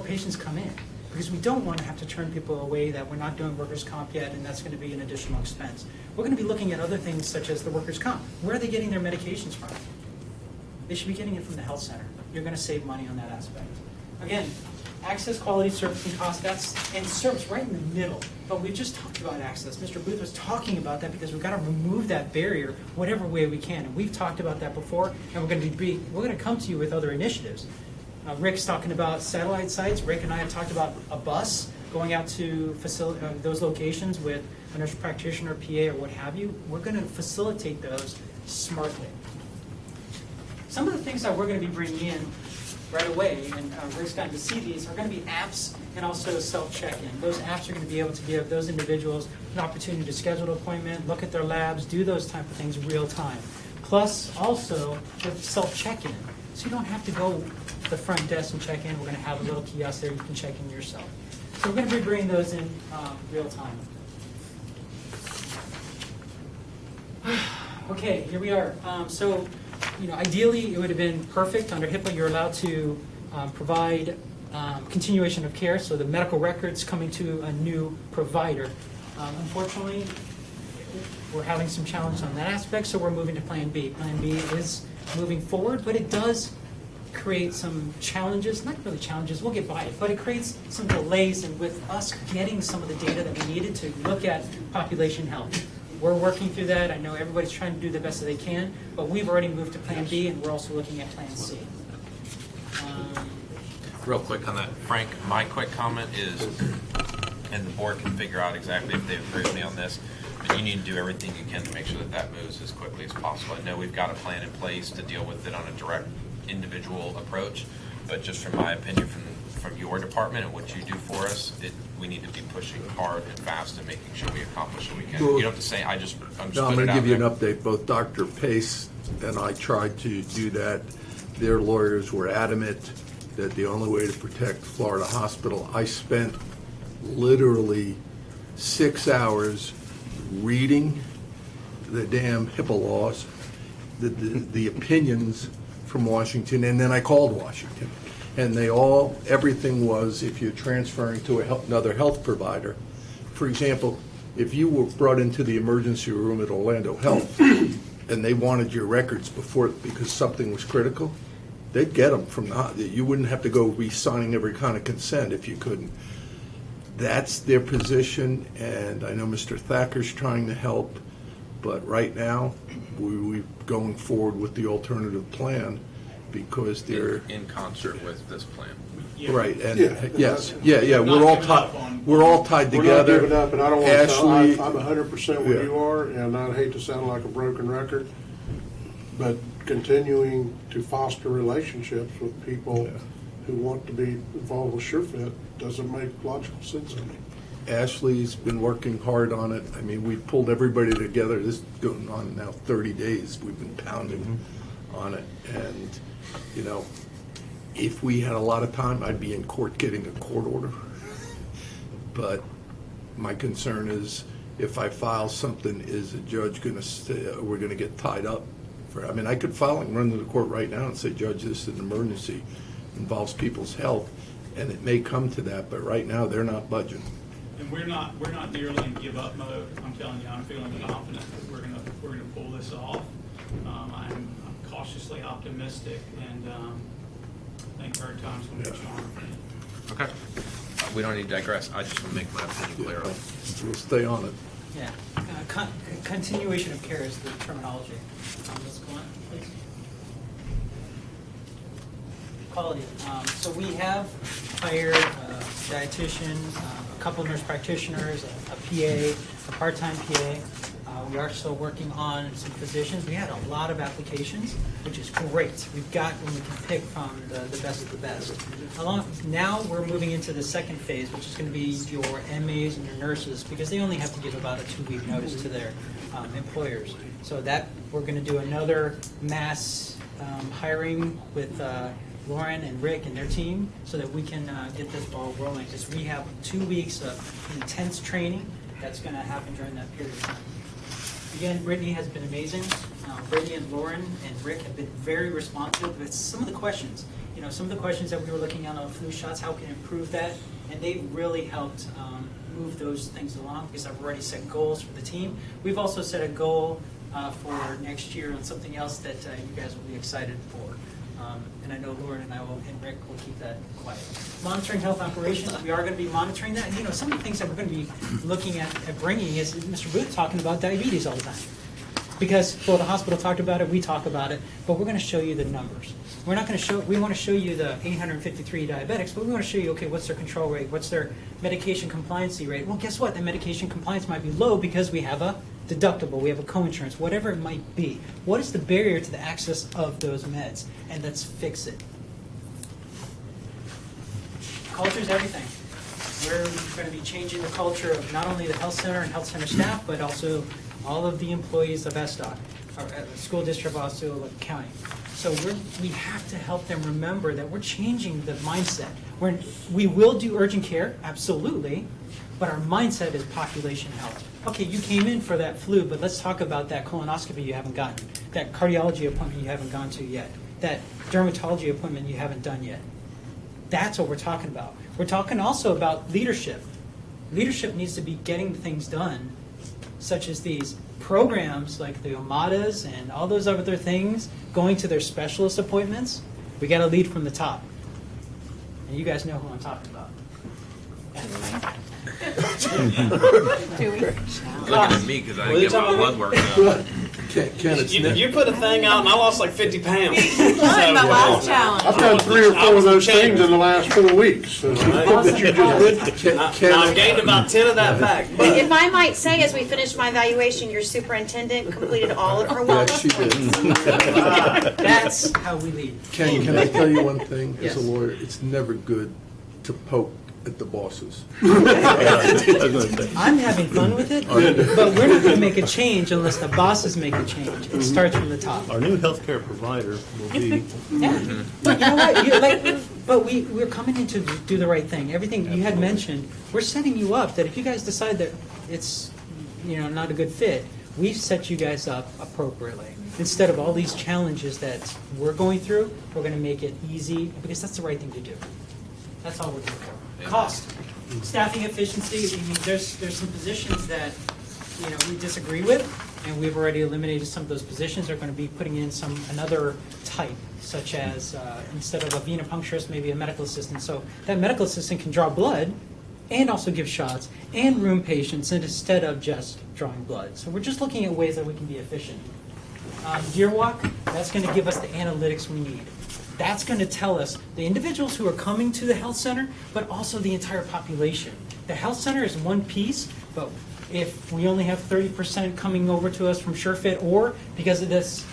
patients come in. Because we don't want to have to turn people away that we're not doing workers' comp yet, and that's going to be an additional expense. We're going to be looking at other things such as the workers' comp. Where are they getting their medications from? They should be getting it from the health center. You're going to save money on that aspect. Again, access, quality, service, and cost, and service right in the middle. But we've just talked about access. Mr. Booth was talking about that because we've got to remove that barrier whatever way we can. And we've talked about that before, and we're going to come to you with other initiatives. Rick's talking about satellite sites. Rick and I have talked about a bus going out to those locations with a nurse practitioner, PA, or what have you. We're going to facilitate those smartly. Some of the things that we're going to be bringing in right away, and Rick's gotten to see these, are going to be apps and also self-check-in. Those apps are going to be able to give those individuals an opportunity to schedule an appointment, look at their labs, do those type of things real time. Plus, also, with self-check-in. So you don't have to go to the front desk and check in. We're going to have a little kiosk there you can check in yourself. So we're going to be bringing those in real time. Okay, here we are. So, ideally, it would have been perfect. Under HIPAA, you're allowed to provide continuation of care, so the medical records coming to a new provider. Unfortunately, we're having some challenges on that aspect, so we're moving to Plan B. Plan B is moving forward, but it does create some challenges, not really challenges, we'll get by it, but it creates some delays in with us getting some of the data that we needed to look at population health. We're working through that. I know everybody's trying to do the best that they can, but we've already moved to Plan B, and we're also looking at Plan C. Real quick on that, Frank, my quick comment is, and the board can figure out exactly if they agree with me on this, but you need to do everything you can to make sure that that moves as quickly as possible. I know we've got a plan in place to deal with it on a direct individual approach, but just from my opinion, from your department and what you do for us, we need to be pushing hard and fast and making sure we accomplish what we can. You don't have to say, I'm just No, I'm putting going it to out give you an there. update. Both Dr. Pace and I tried to do that. Their lawyers were adamant that the only way to protect Florida Hospital, I spent literally 6 hours reading the damn HIPAA laws, the opinions from Washington, and then I called Washington. And everything was, if you're transferring to another health provider, for example, if you were brought into the emergency room at Orlando Health and they wanted your records because something was critical, they'd get them you wouldn't have to go re-signing every kind of consent if you couldn't. That's their position, and I know Mr. Thacker's trying to help, but right now, we're going forward with the alternative plan because they're In concert with this plan. right. And Yeah. yes, yeah, we're all tied. We're all tied We're not together. giving up, and I don't want to Ashley, I'm 100% where Yeah. you are, and I hate to sound like a broken record, but continuing to foster relationships with people who want to be involved with SureFit doesn't make logical sense to me. Ashley's been working hard on it. I mean, we pulled everybody together. This is going on now 30 days. We've been pounding on it. And, if we had a lot of time, I'd be in court getting a court order. But my concern is if I file something, is a judge going to say, we're going to get tied up? I could file and run to the court right now and say, Judge, this is an emergency, involves people's health, and it may come to that, but right now, they're not budging. And we're not nearly in give up mode. I'm telling you, I'm feeling confident that we're gonna pull this off. I'm cautiously optimistic, and I think hard times will be charmed. Okay. We don't need to digress. I just want to make my opinion clear. We'll stay on it. Yeah, continuation of care is the terminology. Let's go on, please. Quality. So we have hired a dietitian, a couple nurse practitioners, a PA, a part-time PA. We are still working on some physicians. We had a lot of applications, which is great. We've got when we can pick from the best of the best. Now we're moving into the second phase, which is going to be your MAs and your nurses, because they only have to give about a 2-week notice to their employers. So that we're going to do another mass hiring with Lauren and Rick and their team so that we can get this ball rolling, because we have 2 weeks of intense training that's going to happen during that period of time. Again, Brittany has been amazing. Brittany and Lauren and Rick have been very responsive with some of the questions. Some of the questions that we were looking at on flu shots, how can we improve that? And they've really helped move those things along, because I've already set goals for the team. We've also set a goal for next year on something else that you guys will be excited for. And I know Lauren and and Rick will keep that quiet. Monitoring health operations, we are going to be monitoring that. And, some of the things that we're going to be looking at bringing is Mr. Booth talking about diabetes all the time. Because the hospital talked about it, we talk about it, but we're going to show you the numbers. We're not going to show. We want to show you the 853 diabetics, but we want to show you, okay, what's their control rate? What's their medication compliancy rate? Well, guess what? The medication compliance might be low because we have a deductible, we have a coinsurance, whatever it might be. What is the barrier to the access of those meds? And let's fix it. Culture is everything. We're going to be changing the culture of not only the health center and health center staff, but also all of the employees of SDOC, our school district of Osceola County. So we have to help them remember that we're changing the mindset. We will do urgent care, absolutely, but our mindset is population health. Okay, you came in for that flu, but let's talk about that colonoscopy you haven't gotten, that cardiology appointment you haven't gone to yet, that dermatology appointment you haven't done yet. That's what we're talking about. We're talking also about leadership. Leadership needs to be getting things done, such as these programs like the OMADAs and all those other things, going to their specialist appointments. We got to lead from the top. And you guys know who I'm talking about. Do we? Looking at me because I didn't get my blood work done. Ken, it's You put a thing out and I lost like 50 pounds. Won the last challenge. I've done 3 or 4 of those things in the last 4 weeks. That you just did. Now, I've gained about 10 of that back. But If I might say, as we finished my evaluation, your superintendent completed all of her Yeah, wellness she did. plans. That's how we lead. Ken, can I tell you one thing? As Yes. a lawyer, it's never good to poke at the bosses. I'm having fun with it, but we're not going to make a change unless the bosses make a change. It starts from the top. Our new healthcare provider will be, Yeah. But you know what? We're coming in to do the right thing. Everything you had mentioned, we're setting you up that if you guys decide that it's not a good fit, we've set you guys up appropriately. Instead of all these challenges that we're going through, we're going to make it easy because that's the right thing to do. That's all we're doing for. Cost, staffing efficiency. I mean, there's some positions that we disagree with, and we've already eliminated some of those positions. They're going to be putting in another type, such as instead of a venipuncturist, maybe a medical assistant. So that medical assistant can draw blood and also give shots and room patients instead of just drawing blood. So we're just looking at ways that we can be efficient. Deer Walk, that's going to give us the analytics we need. That's going to tell us the individuals who are coming to the health center, but also the entire population. The health center is one piece, but if we only have 30% coming over to us from SureFit, or because of this,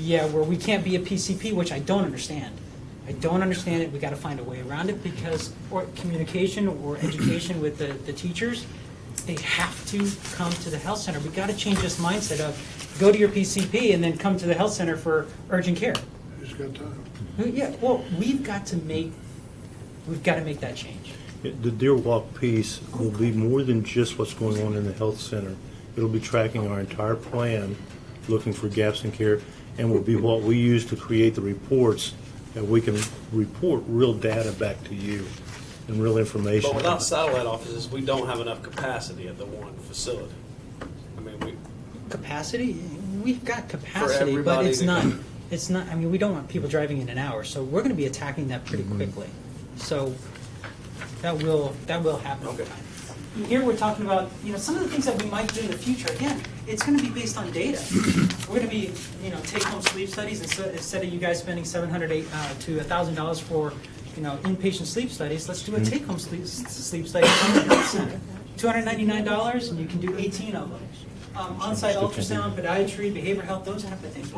where we can't be a PCP, which I don't understand. I don't understand it. We got to find a way around it or communication or education with the teachers. They have to come to the health center. We got to change this mindset of go to your PCP and then come to the health center for urgent care. Who's got time? Yeah, well, we've got to make that change. the Deer Walk piece will be more than just what's going on in the health center. It'll be tracking our entire plan, looking for gaps in care, and will be what we use to create the reports that we can report real data back to you and real information. But without satellite offices, we don't have enough capacity at the one facility. I mean, Capacity? We've got capacity, but everybody it's to not. come. It's not. I mean, we don't want people driving in an hour, so we're going to be attacking that pretty quickly. So that will happen. Okay. Here we're talking about some of the things that we might do in the future. Again, it's going to be based on data. We're going to be take-home sleep studies instead of you guys spending $700 to $1,000 for inpatient sleep studies. Let's do a take-home sleep study from the health center. $299, and you can do 18 of them. On-site ultrasound, podiatry, behavioral health, those type of things.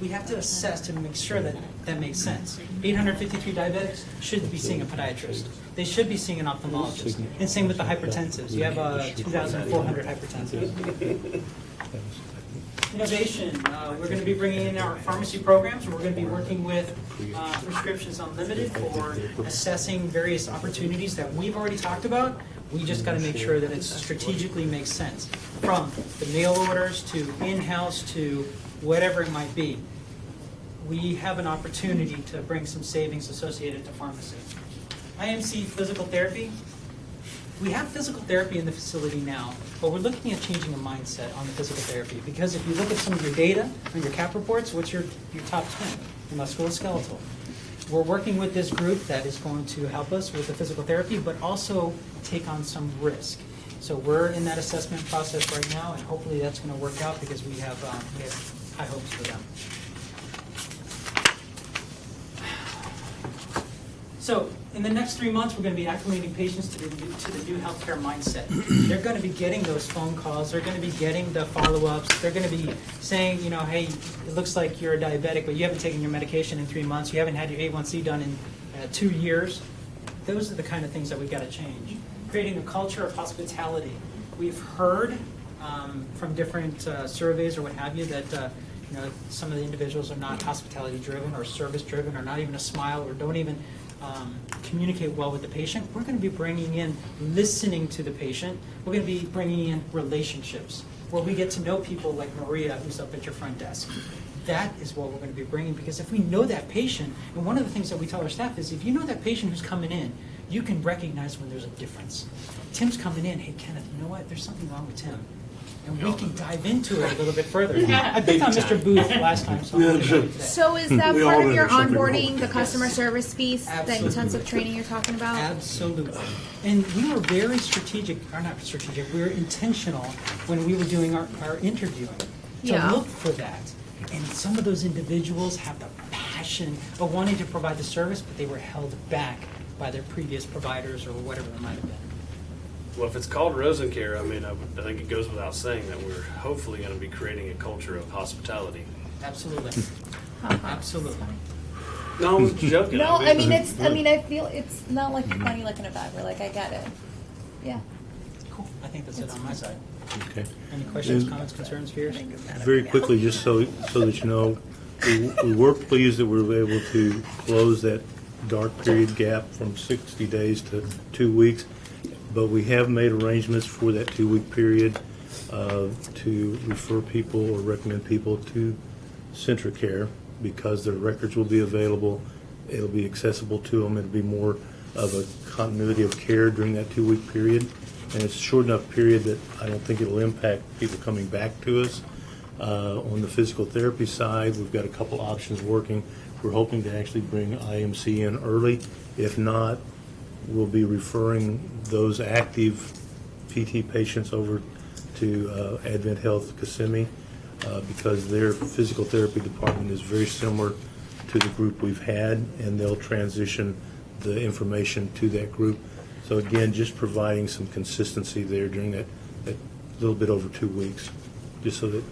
We have to assess to make sure that makes sense. 853 diabetics should be seeing a podiatrist. They should be seeing an ophthalmologist. And same with the hypertensives. You have 2,400 hypertensives. Innovation. We're going to be bringing in our pharmacy programs. We're going to be working with Prescriptions Unlimited for assessing various opportunities that we've already talked about. We just got to make sure that it strategically makes sense, from the mail orders to in-house to whatever it might be. We have an opportunity to bring some savings associated to pharmacy. IMC physical therapy. We have physical therapy in the facility now, but we're looking at changing a mindset on the physical therapy, because if you look at some of your data on your CAP reports, what's your top 10? Your musculoskeletal. We're working with this group that is going to help us with the physical therapy, but also take on some risk. So we're in that assessment process right now, and hopefully that's going to work out because we have high hopes for them. So in the next 3 months, we're going to be acclimating patients to the new healthcare mindset. They're going to be getting those phone calls. They're going to be getting the follow-ups. They're going to be saying, hey, it looks like you're a diabetic, but you haven't taken your medication in 3 months. You haven't had your A1C done in 2 years. Those are the kind of things that we've got to change. Creating a culture of hospitality. We've heard from different surveys or what have you that some of the individuals are not hospitality driven or service driven or not even a smile or don't even communicate well with the patient. We're going to be bringing in listening to the patient. We're going to be bringing in relationships where we get to know people like Maria, who's up at your front desk. That is what we're going to be bringing, because if we know that patient, and one of the things that we tell our staff is if you know that patient who's coming in, you can recognize when there's a difference. Tim's coming in, hey Kenneth, you know what, there's something wrong with Tim. And we can dive into it a little bit further. I picked on Mr. Booth last time. So So is that We all part know of your there's something wrong onboarding, with the that. customer service piece, the Absolutely. intensive training you're talking about? Absolutely. And we were very strategic, or not strategic, we were intentional when we were doing our interviewing to Yeah. look for that. And some of those individuals have the passion of wanting to provide the service, but they were held back by their previous providers or whatever it might have been. Well, if it's called Rosencare, I mean, I think it goes without saying that we're hopefully going to be creating a culture of hospitality. Absolutely. Absolutely. No, I was joking. No, I mean, I feel it's not like money like in a bag. We're like, I get it. Yeah. Cool. I think that's it on my side. Okay. Any questions, comments, concerns, fears? Very quickly, just so that you know, we were pleased that we were able to close that dark period gap from 60 days to 2 weeks, but we have made arrangements for that 2-week period to refer people or recommend people to CentraCare because their records will be available. It'll be accessible to them. It'll be more of a continuity of care during that 2-week period. And it's a short enough period that I don't think it'll impact people coming back to us. On the physical therapy side, we've got a couple options working. We're hoping to actually bring IMC in early. If not, we'll be referring those active PT patients over to Advent Health Kissimmee because their physical therapy department is very similar to the group we've had, and they'll transition the information to that group. So again, just providing some consistency there during that little bit over 2 weeks, just so that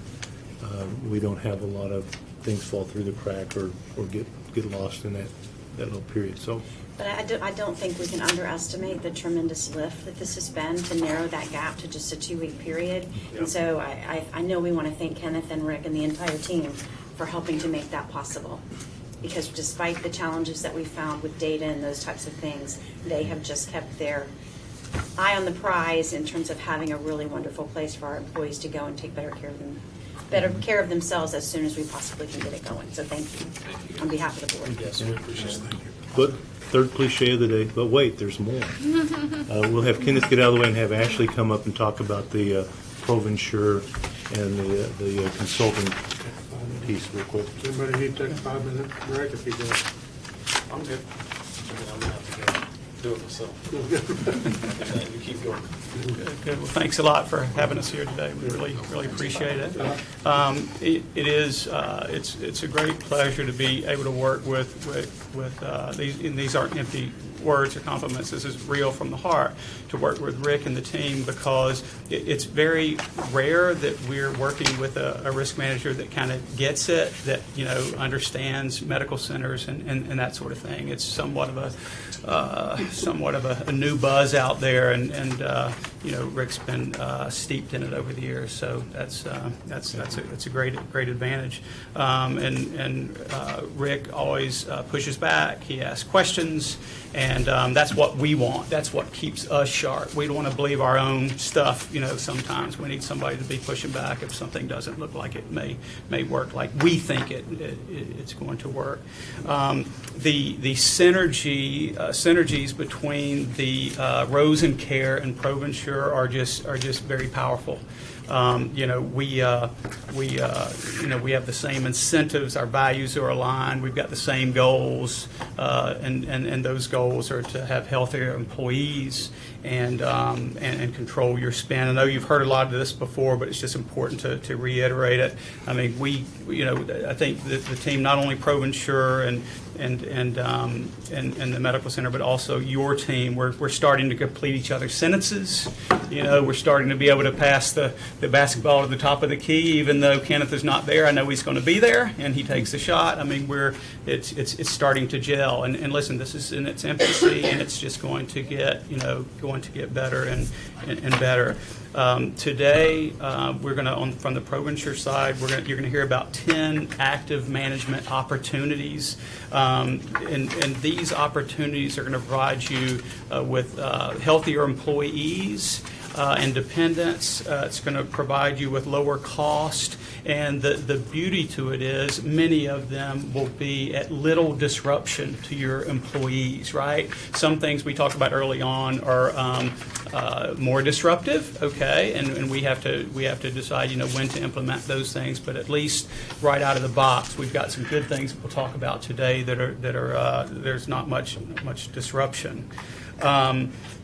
we don't have a lot of things fall through the crack or get lost in that little period. So. But I don't think we can underestimate the tremendous lift that this has been to narrow that gap to just a 2-week period. And so I know we want to thank Kenneth and Rick and the entire team for helping to make that possible. Because despite the challenges that we found with data and those types of things, they have just kept their eye on the prize in terms of having a really wonderful place for our employees to go and take better care of themselves as soon as we possibly can get it going. So thank you on behalf of the board. Yes, we appreciate it. But third cliche of the day, but wait, there's more. We'll have Kenneth get out of the way and have Ashley come up and talk about the Provinsure and the consulting piece real quick. Somebody need to take a 5-minute break if you do. I'm good. I'm going to have to go do it myself. You keep going. Good. Well, thanks a lot for having us here today. We really appreciate it. It's a great pleasure to be able to work with these. And these aren't empty words or compliments. This is real from the heart to work with Rick and the team, because it's very rare that we're working with a risk manager that kind of gets it, that understands medical centers and that sort of thing. It's somewhat of a new buzz out there, and Rick's been steeped in it over the years, so that's a great advantage. And Rick always pushes back. He asks questions, and that's what we want. That's what keeps us sharp. We don't want to believe our own stuff. Sometimes we need somebody to be pushing back if something doesn't look like it may work like we think it's going to work. The synergies between the Rosencare and Provinsure are just very powerful. We have the same incentives. Our values are aligned. We've got the same goals, and those goals are to have healthier employees and control your spend. I know you've heard a lot of this before, but it's just important to reiterate it. I mean, I think that the team, not only Provinsure the medical center, but also your team. We're starting to complete each other's sentences. We're starting to be able to pass the basketball to the top of the key, even though Kenneth is not there. I know he's going to be there, and he takes the shot. I mean, it's starting to gel. And listen, this is in its infancy, and it's just going to get better and better. Today, we're going to, from the ProInsure side, you're going to hear about 10 active management opportunities, and these opportunities are going to provide you with healthier employees and dependents. It's going to provide you with lower cost, and the beauty to it is many of them will be at little disruption to your employees, right? Some things we talked about early on are more disruptive, okay, and we have to decide, when to implement those things. But at least right out of the box, we've got some good things we'll talk about today that are there's not much disruption.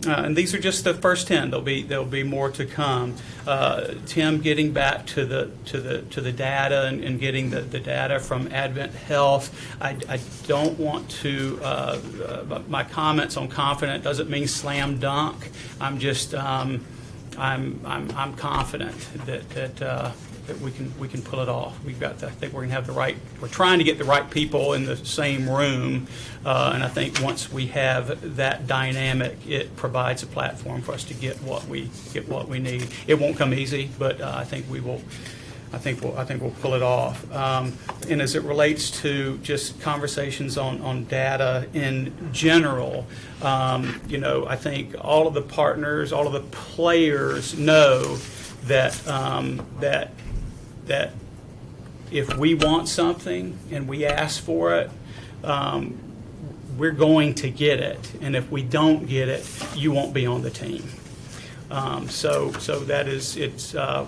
And these are just the first 10. There'll be more to come. Tim, getting back to the data and getting the data from Advent Health. I don't want to. My comments on confident doesn't mean slam dunk. I'm just I'm confident that we can pull it off. I think we're going to have the right. We're trying to get the right people in the same room, and I think once we have that dynamic, it provides a platform for us to get what we need. It won't come easy, but I think we will. I think we'll pull it off. And as it relates to just conversations on data in general, I think all of the partners, all of the players know that that if we want something and we ask for it, we're going to get it. And if we don't get it, you won't be on the team. So that is,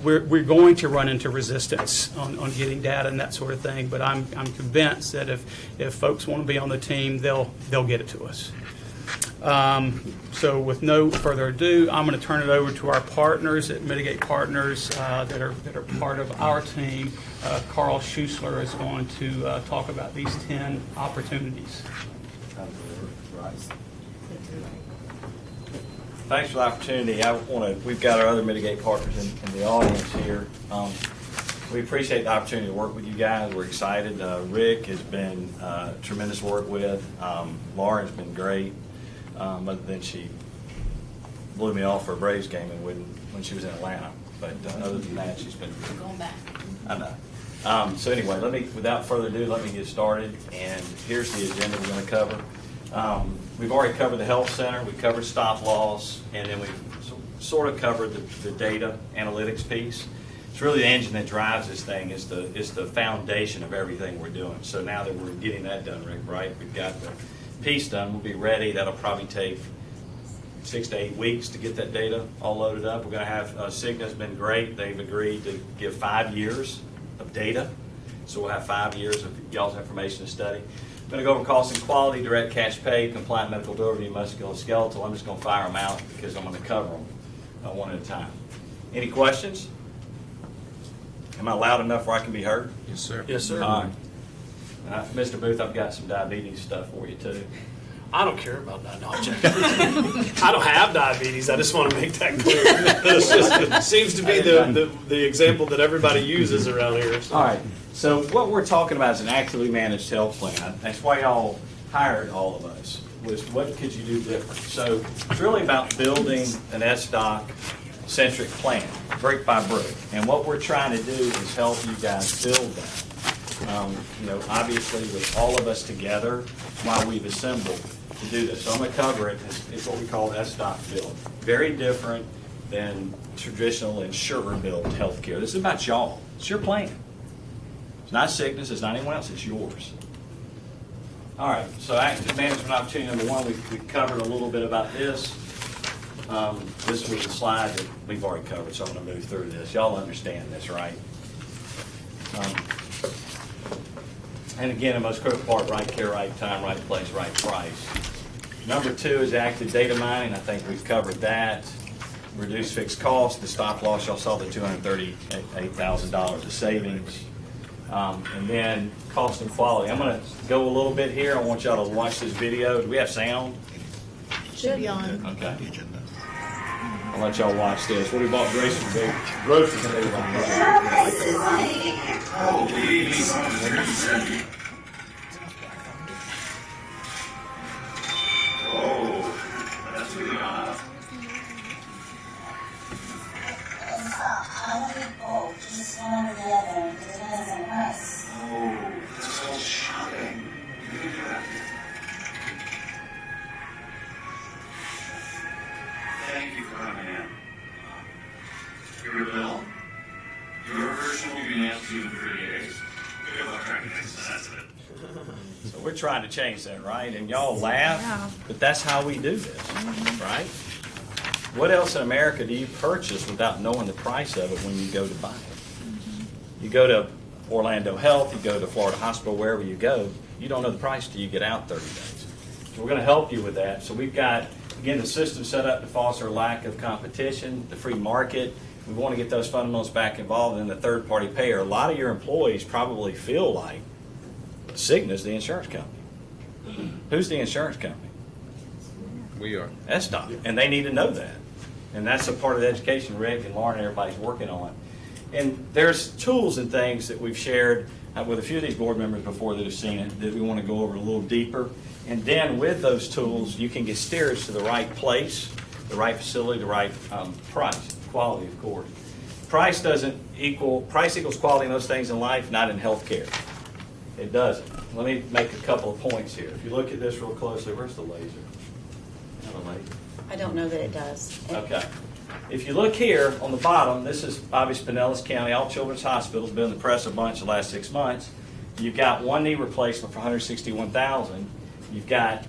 we're going to run into resistance on getting data and that sort of thing. But I'm convinced that if folks want to be on the team, they'll get it to us. So with no further ado, I'm going to turn it over to our partners at Mitigate Partners that are part of our team. Carl Schuessler is going to talk about these 10 opportunities. Thanks for the opportunity. We've got our other Mitigate partners in the audience here. We appreciate the opportunity to work with you guys. We're excited. Rick has been tremendous to work with. Lauren's been great. Other than she blew me off for a Braves game when she was in Atlanta. But other than that, she's been Going back. I know. So anyway, without further ado, let me get started. And here's the agenda we're going to cover. We've already covered the health center. We covered stop loss, and then we've sort of covered the data analytics piece. It's really the engine that drives this thing. Is the foundation of everything we're doing. So now that we're getting that done, Rick, right? We've got the piece done. We'll be ready. That'll probably take 6 to 8 weeks to get that data all loaded up. We're going to have Cigna's been great. They've agreed to give 5 years of data. So we'll have 5 years of y'all's information to study. I'm going to go over cost and quality, direct cash pay, compliant medical delivery, musculoskeletal. I'm just going to fire them out because I'm going to cover them one at a time. Any questions? Am I loud enough where I can be heard? Yes, sir. Yes, sir. All right. Mr. Booth, I've got some diabetes stuff for you, too. I don't care about that. No, I'm joking. I don't have diabetes. I just want to make that clear. It seems to be the example that everybody uses around here. So. All right. So what we're talking about is an actively managed health plan. That's why y'all hired all of us, was what could you do different? So it's really about building an SDOC-centric plan, brick by brick. And what we're trying to do is help you guys build that. Obviously with all of us together while we've assembled to do this. So I'm going to cover it. It's what we call SDOC build. Very different than traditional insurer built healthcare. This is about y'all. It's your plan. It's not sickness. It's not anyone else. It's yours. All right. So active management opportunity number one. We covered a little bit about this. This was a slide that we've already covered, so I'm going to move through this. Y'all understand this, right? And again, the most critical part, right care, right time, right place, right price. Number two is active data mining. I think we've covered that. Reduce fixed costs. The stop loss, y'all saw the $238,000 of savings. And then cost and quality. I'm going to go a little bit here. I want y'all to watch this video. Do we have sound? Should be on. Okay. I'll let y'all watch this. What we bought groceries today. Thank you for coming in. Your bill, your version will be mailed to you in 3 days. Good luck trying to make sense of it. So we're trying to change that, right? And y'all laugh, but that's how we do this, right? What else in America do you purchase without knowing the price of it when you go to buy it? You go to Orlando Health, you go to Florida Hospital, wherever you go, you don't know the price till you get out 30 days. So we're going to help you with that. So we've got, again, the system set up to foster a lack of competition, the free market. We want to get those fundamentals back involved in the third-party payer. A lot of your employees probably feel like Cigna's is the insurance company. Who's the insurance company? We are. SDOT, and they need to know that. And that's a part of the education Rick and Lauren and everybody's working on. And there's tools and things that we've shared with a few of these board members before that have seen it that we want to go over a little deeper. And then with those tools, you can get steerage to the right place, the right facility, the right price, quality, of course. Price equals quality in those things in life, not in healthcare. It doesn't. Let me make a couple of points here. If you look at this real closely, where's the laser? Not a laser. I don't know that it does. Okay. If you look here on the bottom, this is obviously Pinellas County. All Children's Hospital's been in the press a bunch the last 6 months. You've got one knee replacement for $161,000. You've got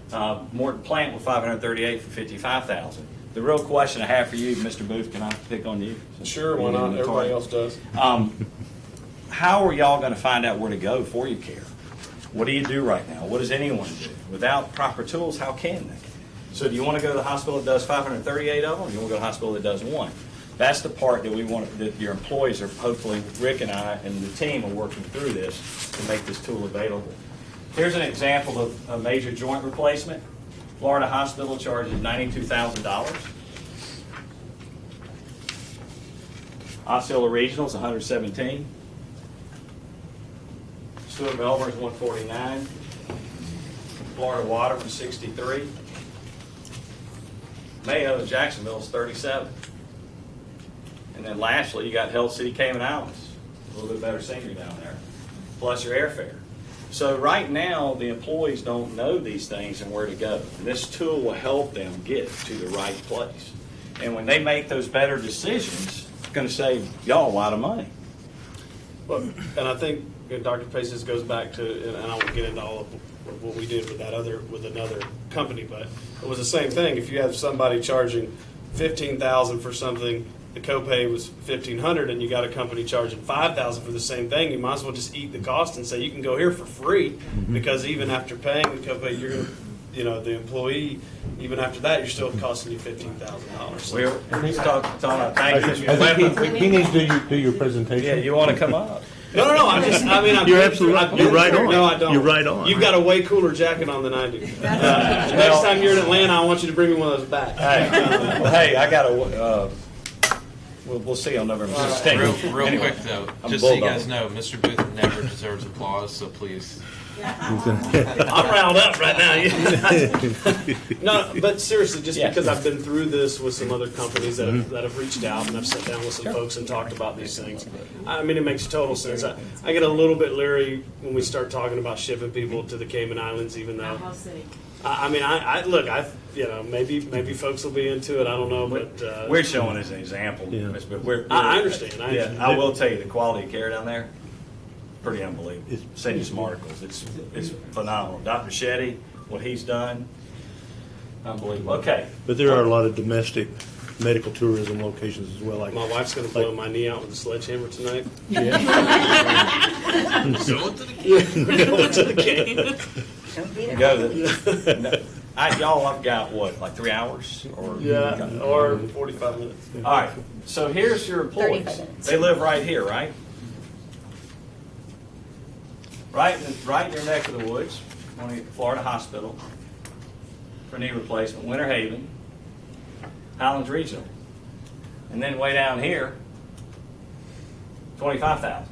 Morton Plant with $538 for $55,000. The real question I have for you, Mr. Booth, can I pick on you? Sure, why not? Everybody else does. How are y'all going to find out where to go for your care? What do you do right now? What does anyone do? Without proper tools, how can they? So do you want to go to the hospital that does 538 of them, or do you want to go to the hospital that does one? That's the part that we want, that your employees are, hopefully Rick and I and the team are working through this to make this tool available. Here's an example of a major joint replacement. Florida Hospital charges $92,000. Osceola Regional is $117,000. Stewart Melbourne is $149,000. Florida Water was $63,000. Mayo in Jacksonville is $37,000. And then lastly, you got Health City Cayman Islands, a little bit better scenery down there, plus your airfare. So right now, the employees don't know these things and where to go. And this tool will help them get to the right place. And when they make those better decisions, it's going to save y'all a lot of money. Well, and I think Dr. Paces goes back to, and I won't get into all of what we did with another company, but it was the same thing. If you have somebody charging $15,000 for something, the copay was $1,500, and you got a company charging $5,000 for the same thing, you might as well just eat the cost and say you can go here for free, because even after paying the copay, you're going to, the employee, even after that, you're still costing you $15,000. He needs to do your presentation. Yeah, you want to come up? No. You're absolutely. You're right on. No, I don't. You're right on. You've got a way cooler jacket on than I do. Next time you're in Atlanta, I want you to bring me one of those back. Hey, I got a. We'll see on November 16th. Real quick though, just so you guys know, Mr. Booth never deserves applause, so please. I'm riled up right now. No, but seriously, just because I've been through this with some other companies that have reached out, and I've sat down with some folks and talked about these things. I mean, it makes total sense. I get a little bit leery when we start talking about shipping people to the Cayman Islands, even though. Maybe folks will be into it. I don't know, but we're showing as an example. I understand. I will tell you the quality of care down there, pretty unbelievable. Send you some articles. It's phenomenal. Dr. Shetty, what he's done, unbelievable. Okay, but there are a lot of domestic medical tourism locations as well. Like my wife's going to blow my knee out with a sledgehammer tonight. Yeah. Going to the game. I've got what, like 3 hours? Or 45 minutes. All right, so here's your employees. They live right here, right? right in your neck of the woods, on the Florida Hospital for knee replacement, Winter Haven, Highlands Regional. And then way down here, $25,000.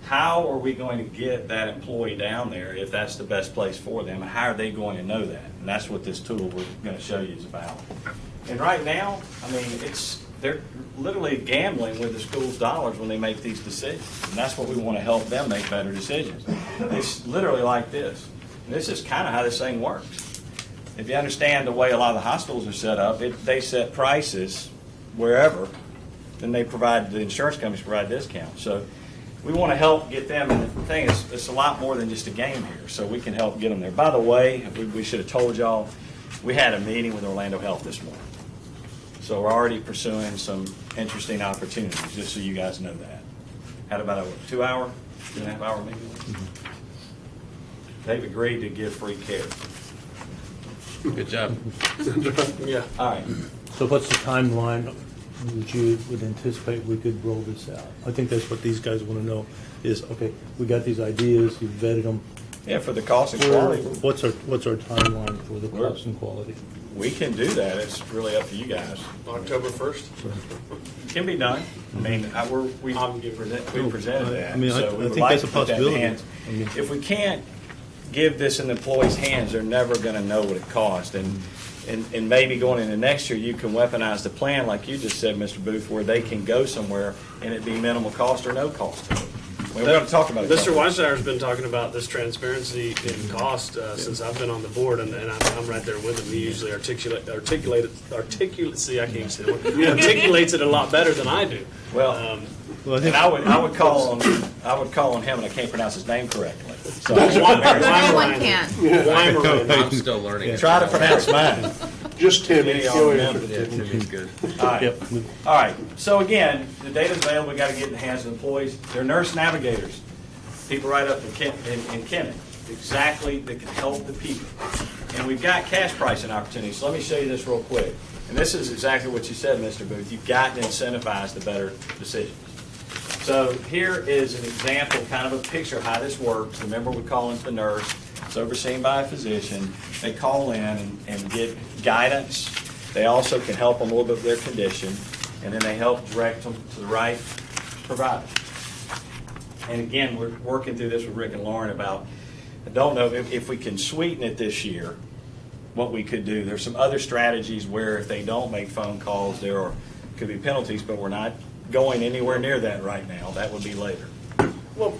How are we going to get that employee down there if that's the best place for them? And how are they going to know that? And that's what this tool we're going to show you is about. And right now, I mean, they're literally gambling with the school's dollars when they make these decisions. And that's what we want to help them make better decisions. It's literally like this. And this is kind of how this thing works. If you understand the way a lot of the hospitals are set up, they set prices wherever, then the insurance companies provide discounts. So we want to help get them, and the thing is, it's a lot more than just a game here, so we can help get them there. By the way, we should have told y'all, we had a meeting with Orlando Health this morning. So we're already pursuing some interesting opportunities, just so you guys know that. Had about a 2.5 hour meeting. They've agreed to give free care. Good job. Yeah. All right. So what's the timeline that you would anticipate we could roll this out? I think that's what these guys want to know is, okay, we got these ideas, you've vetted them. Yeah, for the cost and quality. What's our timeline for the cost and quality? We can do that. It's really up to you guys. October 1st? Can be done. I mean, we presented that. I mean, so I we would think like that's a to put that in possibility. hands. I mean- If we can't give this in the employees' hands, they're never going to know what it costs. And maybe going into next year, you can weaponize the plan, like you just said, Mr. Booth, where they can go somewhere and it be minimal cost or no cost. We're going to talk about it. Mr. Weinsteiner's been talking about this transparency in cost since I've been on the board, and I'm right there with him. He usually articulates it a lot better than I do. Well, and I would call on him, and I can't pronounce his name correctly. So Everyone can. I'm still learning. Try to pronounce mine. Just Timmy. Any of y'all remember? Yeah, Timmy's good. All right. All right. So again, the data's available. We got to get in the hands of employees. They're nurse navigators. People right up in Kemet, exactly that can help the people. And we've got cash pricing opportunities. So let me show you this real quick. And this is exactly what you said, Mr. Booth. You've got to incentivize the better decisions. So here is an example, kind of a picture of how this works. Remember, we call into the nurse. It's overseen by a physician. They call in and get guidance. They also can help them a little bit with their condition, and then they help direct them to the right provider. And again, we're working through this with Rick and Lauren about, I don't know if we can sweeten it this year, what we could do. There's some other strategies where if they don't make phone calls, could be penalties, but we're not going anywhere near that right now. That would be later. Well,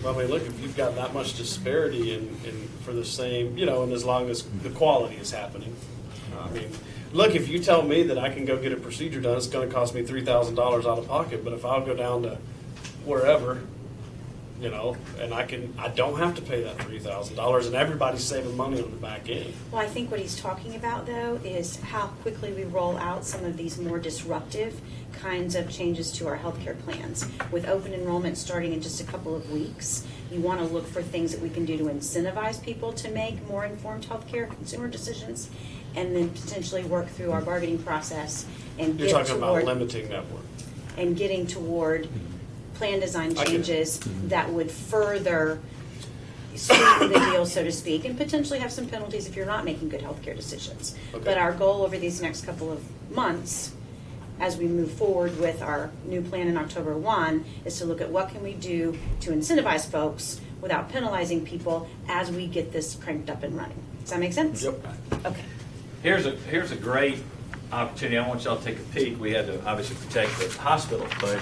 I mean, look, if you've got that much disparity in for the same, and as long as the quality is happening, I mean, look, if you tell me that I can go get a procedure done, it's going to cost me $3,000 out of pocket, but if I'll go down to wherever, and I don't have to pay that $3,000, and everybody's saving money on the back end. Well, I think what he's talking about, though, is how quickly we roll out some of these more disruptive kinds of changes to our healthcare plans. With open enrollment starting in just a couple of weeks, you want to look for things that we can do to incentivize people to make more informed healthcare consumer decisions, and then potentially work through our bargaining process and You're get talking about toward limiting network. and getting toward plan design changes that would further sweeten the deal, so to speak, and potentially have some penalties if you're not making good healthcare decisions. Okay. But our goal over these next couple of months, as we move forward with our new plan in October 1, is to look at what can we do to incentivize folks without penalizing people as we get this cranked up and running. Does that make sense? Yep. Okay. Here's a great opportunity. I want y'all to take a peek. We had to obviously protect the hospital, but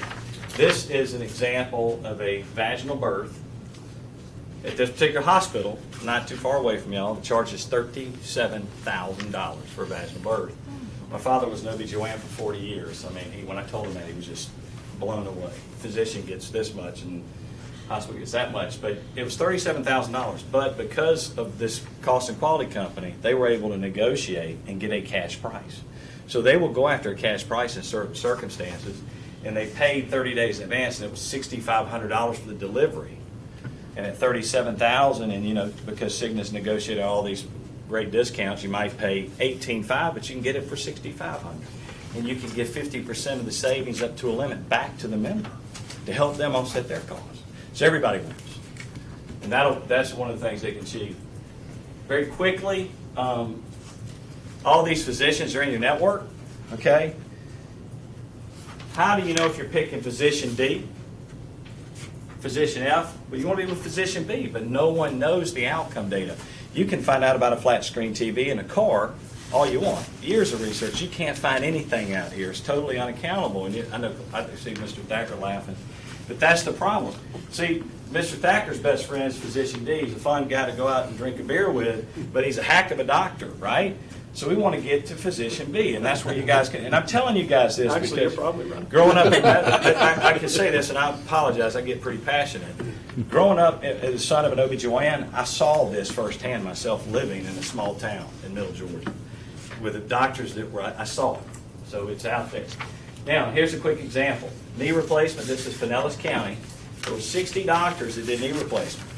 this is an example of a vaginal birth at this particular hospital, not too far away from y'all. The charge is $37,000 for a vaginal birth. My father was an OB/GYN for 40 years. I mean, when I told him that, he was just blown away. Physician gets this much and hospital gets that much, but it was $37,000. But because of this cost and quality company, they were able to negotiate and get a cash price. So they will go after a cash price in certain circumstances, and they paid 30 days in advance, and it was $6,500 for the delivery. And at $37,000, and because Cygnus negotiated all these great discounts, you might pay $18,500, but you can get it for $6,500, and you can give 50% of the savings up to a limit back to the member to help them offset their costs. So everybody wins. And that's one of the things they can achieve. Very quickly, all these physicians are in your network, okay? How do you know if you're picking physician D, physician F? Well, you want to be with physician B, but no one knows the outcome data. You can find out about a flat screen TV in a car all you want. Years of research, you can't find anything out here. It's totally unaccountable. And I see Mr. Thacker laughing, but that's the problem. See, Mr. Thacker's best friend is physician D. He's a fun guy to go out and drink a beer with, but he's a hack of a doctor, right? So we want to get to physician B, and that's where you guys can. And I'm telling you guys this Actually, you're because probably right. growing up, I can say this, and I apologize. I get pretty passionate. Growing up as the son of an OBGYN, I saw this firsthand myself living in a small town in Middle Georgia with the doctors that were. I saw it, so it's out there. Now, here's a quick example: knee replacement. This is Pinellas County. There were 60 doctors that did knee replacement,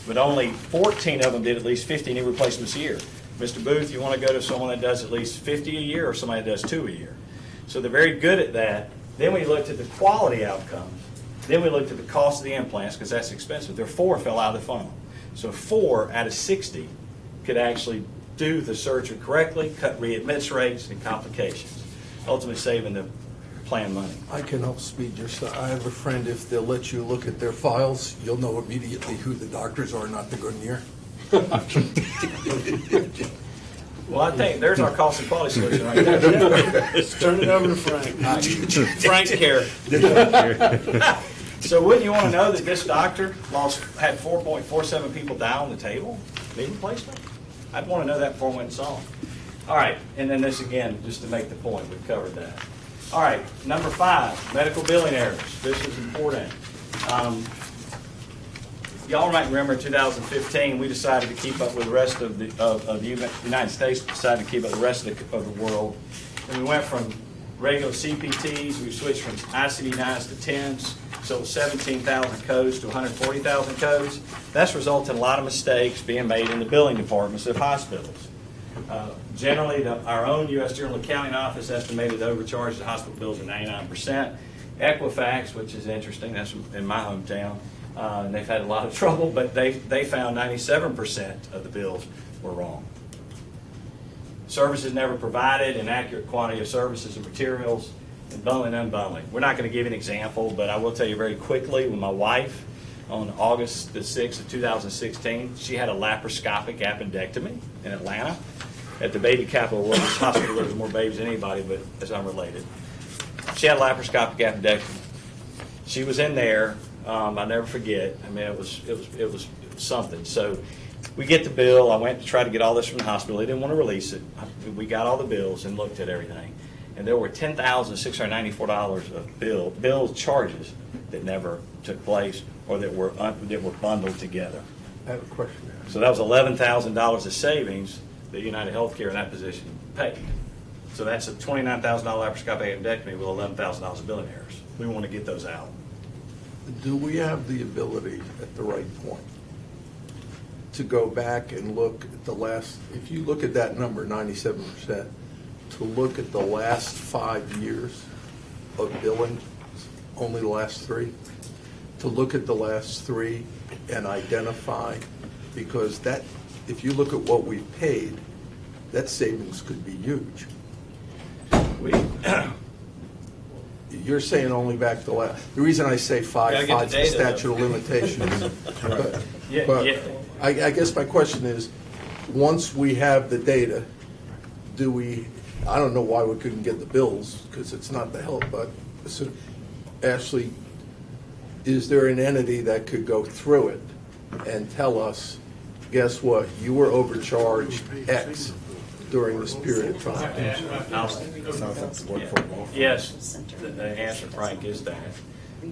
but only 14 of them did at least 50 knee replacements a year. Mr. Booth, you want to go to someone that does at least 50 a year or somebody that does 2 a year. So they're very good at that. Then we looked at the quality outcomes. Then we looked at the cost of the implants because that's expensive. There 4 fell out of the funnel. So 4 out of 60 could actually do the surgery correctly, cut readmits rates and complications, ultimately saving the plan money. I can help speed your stuff. I have a friend, if they'll let you look at their files, you'll know immediately who the doctors are, not the good year. Well, I think there's our cost and quality solution right there. Let's turn it over to Frank. Frank's care. So wouldn't you want to know that this doctor had 4.47 people die on the table, knee replacement? I'd want to know that before I went and saw him. All right, and then this again, just to make the point, we've covered that. All right, number 5, medical billing errors. This is important. Y'all might remember in 2015, we decided to keep up with the rest of the United States, decided to keep up with the rest of the world. And we went from regular CPTs, we switched from ICD-9s to 10s, so 17,000 codes to 140,000 codes. That's resulted in a lot of mistakes being made in the billing departments of hospitals. Generally, our own U.S. General Accounting Office estimated the overcharge of hospital bills are 99%. Equifax, which is interesting, that's in my hometown, and they've had a lot of trouble, but they found 97% of the bills were wrong. Services never provided, inaccurate quantity of services and materials, and bundling and unbundling. We're not going to give an example, but I will tell you very quickly, with my wife, on August the 6th of 2016, she had a laparoscopic appendectomy in Atlanta at the baby capital of the world, hospital where there's more babies than anybody, but it's unrelated. She had a laparoscopic appendectomy. She was in there. I'll never forget. I mean, it was something. So we get the bill. I went to try to get all this from the hospital. They didn't want to release it. We got all the bills and looked at everything, and there were $10,694 of bill charges that never took place or that were bundled together. I have a question. So that was $11,000 of savings that United Healthcare in that position paid. So that's a $29,000 laparoscopic appendectomy with $11,000 of billing errors. We want to get those out. Do we have the ability at the right point to go back and look at the last, if you look at that number, 97%, to look at the last 5 years of billing, only the last 3, to look at the last 3 and identify, because that, if you look at what we've paid, that savings could be huge. You're saying only back to the last. The reason I say 5 is the statute of limitations. But I guess my question is, once we have the data, do we? I don't know why we couldn't get the bills because it's not the help. But so, Ashley, is there an entity that could go through it and tell us, guess what? You were overcharged X during this period of time. Yes, the answer, Frank, is that.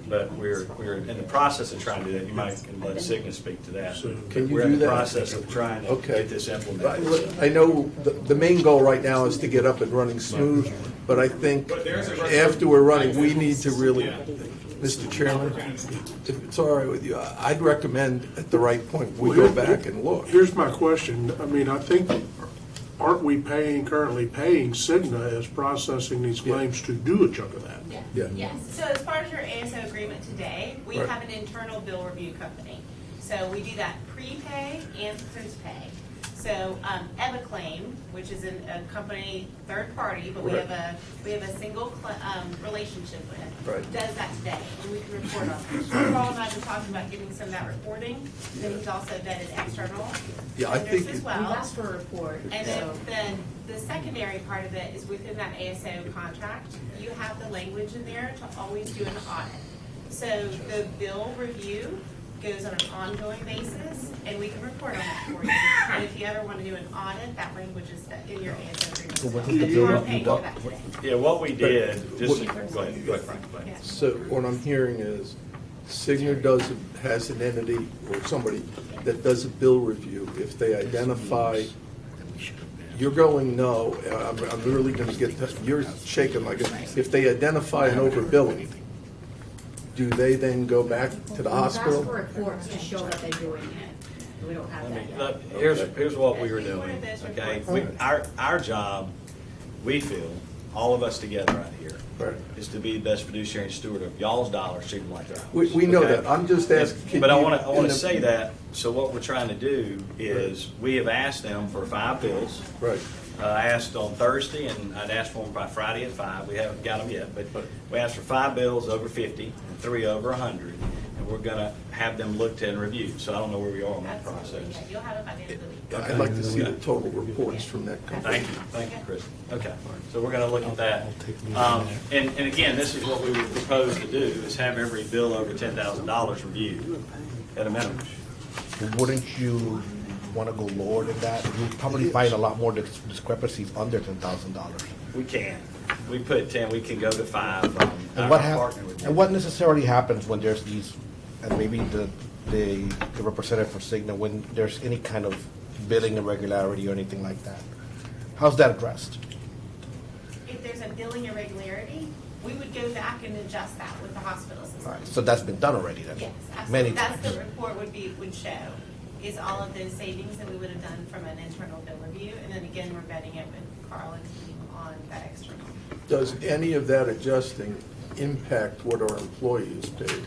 But we're in the process of trying to do that. You might let Signa speak to that. Can you we're do in the that? process of trying to get this implemented. I know the main goal right now is to get up and running smooth, but I think after we're running, we need to really, Mr. Chairman, if it's all right with you, I'd recommend at the right point, we go back and look. Here's my question. I mean, I think, aren't we currently paying Cigna as processing these claims to do a chunk of that? Yeah. Yes, so as far as your ASO agreement today, we Right. have an internal bill review company. So we do that pre-pay and post-pay. So Evaclaim, which is a company, third party, but we have a single relationship with, Right. does that today, and we can report on it. Carl and I have been talking about getting some of that reporting. Then he's also vetted external Yeah, I vendors think as it- well. We've asked for a report. And then the secondary part of it is within that ASO contract, you have the language in there to always do an audit. So the bill review goes on an ongoing basis, and we can report on that for you. And if you ever want to do an audit, that language is in your ASO agreement. So what So is the you bill are review paying doc- for that today. Yeah, what we did, just, What- go ahead, Frank, go ahead. Yeah. So what I'm hearing is Cigna has an entity or somebody that does a bill review. If they identify, you're going, no, I'm really going to get, you're shaking like, if they identify an overbilling, do they then go back to the We've asked hospital? for reports to show that they're doing it. We don't have that yet. Look, here's what we were doing, okay? Our job, we feel, all of us together out here, Right. is to be the best fiduciary and steward of y'all's dollars, treat them like their own. We know okay? that. I'm just asking. But I want in to the- say that, so what we're trying to do is, we have asked them for 5 bills. Right. I asked on Thursday, and I'd asked for them by Friday at 5. We haven't got them yet, but we asked for 5 bills over 50 and 3 over 100, and we're going to have them looked at and reviewed. So I don't know where we are on that process. Absolutely. Yeah, you'll have it by the end of the week. I'd like to see the total reports from that company. Thank you, Chris. Okay, so we're going to look at that. And again, this is what we would propose to do, is have every bill over $10,000 reviewed at a minimum. Wouldn't you want to go lower than that? You'll probably find a lot more discrepancies under $10,000. We can. We put 10, we can go to 5. And what necessarily happens when there's these, and maybe the representative for Cigna, when there's any kind of billing irregularity or anything like that? How's that addressed? If there's a billing irregularity, we would go back and adjust that with the hospital system. All right, so that's been done already then? Yes, Many absolutely. That's times. the report would show, is all of those savings that we would have done from an internal bill review. And then again, we're vetting it with Carl and team on that external. Does any of that adjusting impact what our employees paid?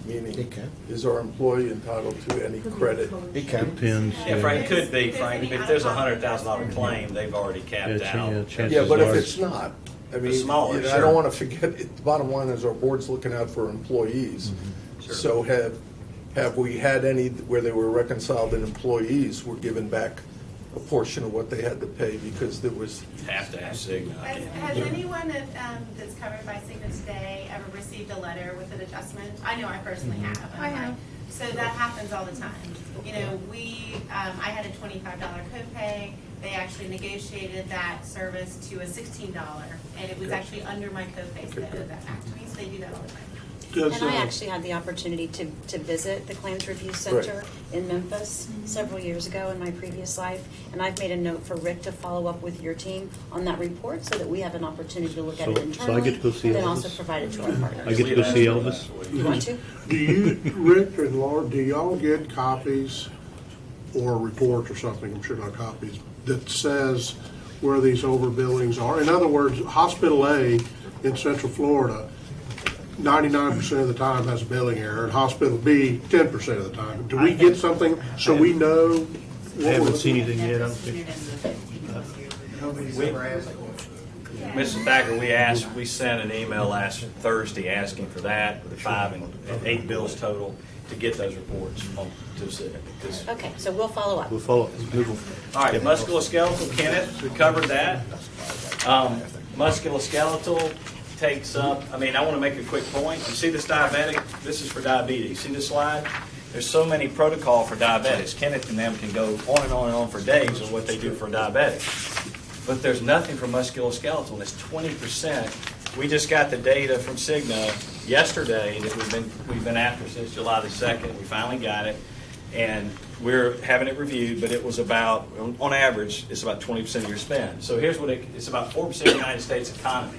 Meaning, It can. is our employee entitled to any credit? It can. Depends. Yeah, Frank, it could be, Frank, if there's a $100,000 claim, they've already capped out. Yeah, but if it's not, I mean, smaller, you know, I sure. don't want to forget, the bottom line is our board's looking out for employees. Sure. So have we had any where they were reconciled and employees were given back a portion of what they had to pay because there was, Have to have Cigna. Has anyone that's covered by Cigna today ever received a letter with an adjustment? I know I personally have. I have. So that happens all the time. You know, I had a $25 copay. They actually negotiated that service to a $16, and it was actually under my copay, so they owed that back to me. So they do that all the time. Does, And I actually had the opportunity to visit the Claims Review Center Right. in Memphis several years ago in my previous life. And I've made a note for Rick to follow up with your team on that report so that we have an opportunity to look at it So I internally. get to go see and then also Elvis? provide it to our partners. I get to go see Elvis? You want to? do you, Rick and Laura, do y'all get copies or reports or something, I'm sure not copies, that says where these overbillings are? In other words, Hospital A in Central Florida, 99% of the time has a billing error, and Hospital B, 10% of the time. Do we get something so we know I what haven't we're... seen anything yet, I don't think. Mrs. Thacker, we sent an email last Thursday asking for that, with the 5 and 8 bills total, to get those reports on to the city. Okay, so we'll follow up. We'll follow up. Google. All right, musculoskeletal, Kenneth, we covered that. Musculoskeletal takes up, I want to make a quick point. You see this diabetic? This is for diabetes. See this slide? There's so many protocol for diabetics. Kenneth and them can go on and on and on for days on what they do for diabetics. But there's nothing for musculoskeletal, and it's 20%. We just got the data from Cigna yesterday that we've been after since July the 2nd. We finally got it, and we're having it reviewed, but it was about, on average, it's about 20% of your spend. So here's what it's about 4% of the United States economy.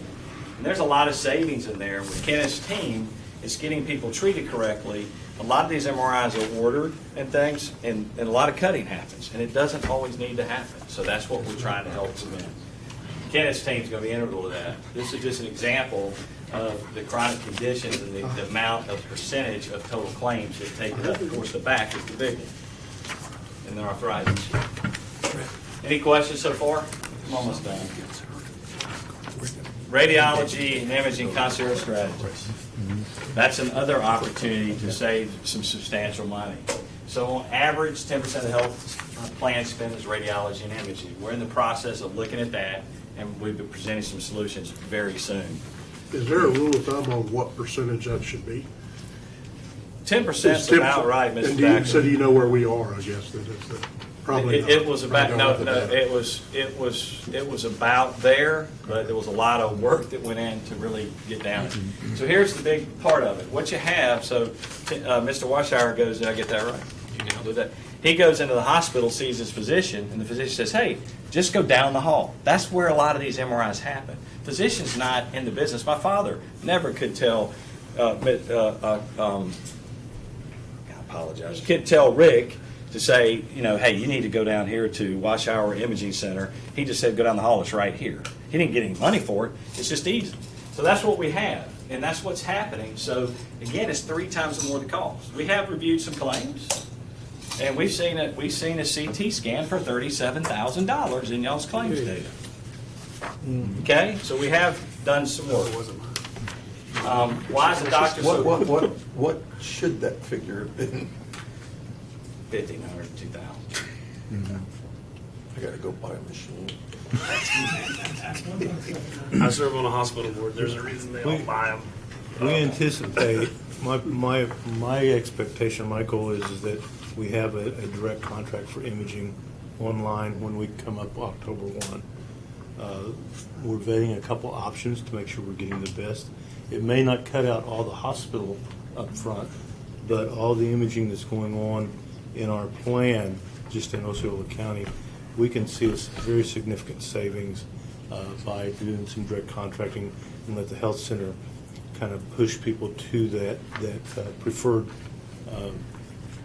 And there's a lot of savings in there. With Kenneth's team, it's getting people treated correctly. A lot of these MRIs are ordered and things, and a lot of cutting happens, and it doesn't always need to happen. So that's what we're trying to help cement. Kenneth's team's going to be integral to that. This is just an example of the chronic conditions and the amount of percentage of total claims that take it up. Of course, the back is the big one, and the arthritis. Any questions so far? I'm almost done. Radiology and imaging concierge strategies. That's another opportunity to save some substantial money. So on average, 10% of the health plan spend is radiology and imaging. We're in the process of looking at that, and we'll be presenting some solutions very soon. Is there a rule of thumb on what percentage that should be? 10% is about right, Mr. And Thacker. so do you know where we are, I guess, that it's probably It not. was I about, don't no, have the no, data. it was about there, but there was a lot of work that went in to really get down it. So here's the big part of it. What you have, so Mr. Washauer goes, did I get that right? Did that? He goes into the hospital, sees his physician, and the physician says, hey, just go down the hall. That's where a lot of these MRIs happen. Physician's not in the business. My father never could tell, I apologize, could tell Rick to say, you know, hey, you need to go down here to Washauer Imaging Center. He just said, go down the hall, it's right here. He didn't get any money for it. It's just easy. So that's what we have, and that's what's happening. So, again, it's 3 times more the cost. We have reviewed some claims, and we've seen a CT scan for $37,000 in y'all's claims data. Okay? So we have done some work. Why is the doctor so... What should that figure have been? 1,500 to 2,000. I gotta go buy a machine. I serve on a hospital board. There's a reason they all buy them. We anticipate, my expectation, my goal is that we have a direct contract for imaging online when we come up October 1. We're vetting a couple options to make sure we're getting the best. It may not cut out all the hospital up front, but all the imaging that's going on in our plan, just in Osceola County, we can see a very significant savings by doing some direct contracting and let the health center kind of push people to that preferred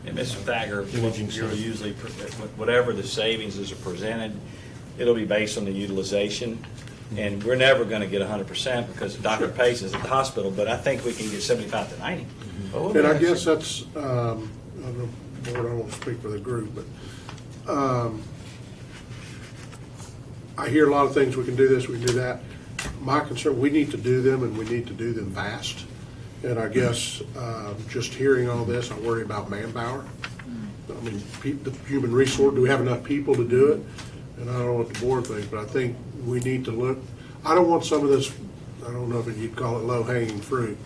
And Mr. Thacker, imaging you're center. usually, whatever the savings is presented, it'll be based on the utilization. And we're never going to get 100% because the doctor pays us at the hospital, but I think we can get 75 to 90. And I guess that's, I don't know, Board, I don't want to speak for the group, but I hear a lot of things, we can do this, we can do that. My concern, we need to do them and we need to do them fast. And I guess just hearing all this, I worry about manpower. I mean, the human resource, do we have enough people to do it? And I don't know what the board thinks, but I think we need to look, I don't want some of this, I don't know if you'd call it low-hanging fruit,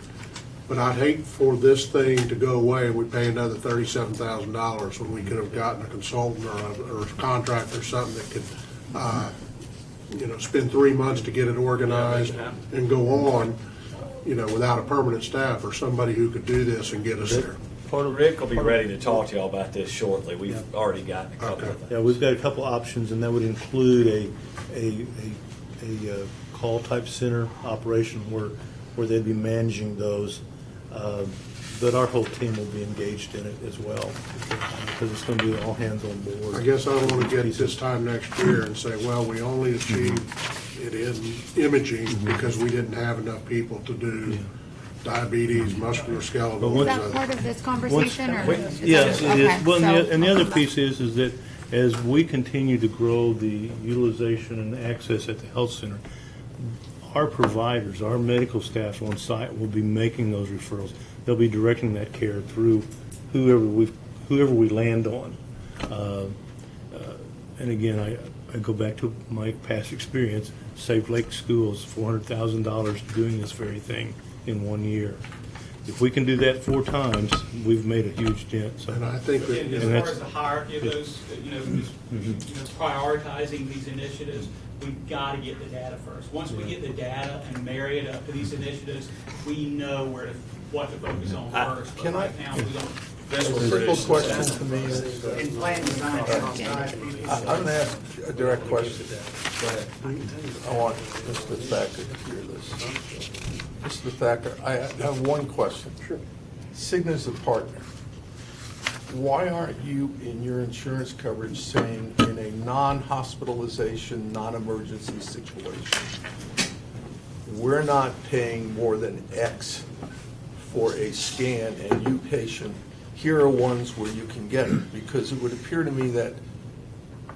but I'd hate for this thing to go away and we pay another $37,000 when we could have gotten a consultant or a contractor or something that could, spend 3 months to get it organized and go on, without a permanent staff or somebody who could do this and get us there. Rick will be ready to talk to y'all about this shortly. We've already gotten a couple of them. Yeah, we've got a couple options, and that would include a call type center operation where they'd be managing those. But our whole team will be engaged in it as well because it's going to be all hands on board. I guess I don't want to get this time next year and say, well, we only achieved it in imaging because we didn't have enough people to do diabetes, musculoskeletal. Is that part of this conversation, or? Yes, it Okay, is. Well, so and the I'll other come piece is that as we continue to grow the utilization and access at the health center, our providers, our medical staff on site will be making those referrals. They'll be directing that care through whoever we land on. And again, I go back to my past experience. Saved Lake Schools $400,000 doing this very thing in 1 year. If we can do that 4 times, we've made a huge dent. So, And I think that, And as far as the hierarchy of those, prioritizing these initiatives, we've got to get the data first. Once we get the data and marry it up to these initiatives, we know what to focus on first. But right now, we don't. A simple question to me is, In plan design, I'm going to ask a direct question. I want Mr. Thacker to hear this. Mr. Thacker, I have one question. Sure. Cigna's a partner. why aren't you in your insurance coverage saying in a non-hospitalization, non-emergency situation, we're not paying more than X for a scan, and you patient, here are ones where you can get it? Because it would appear to me that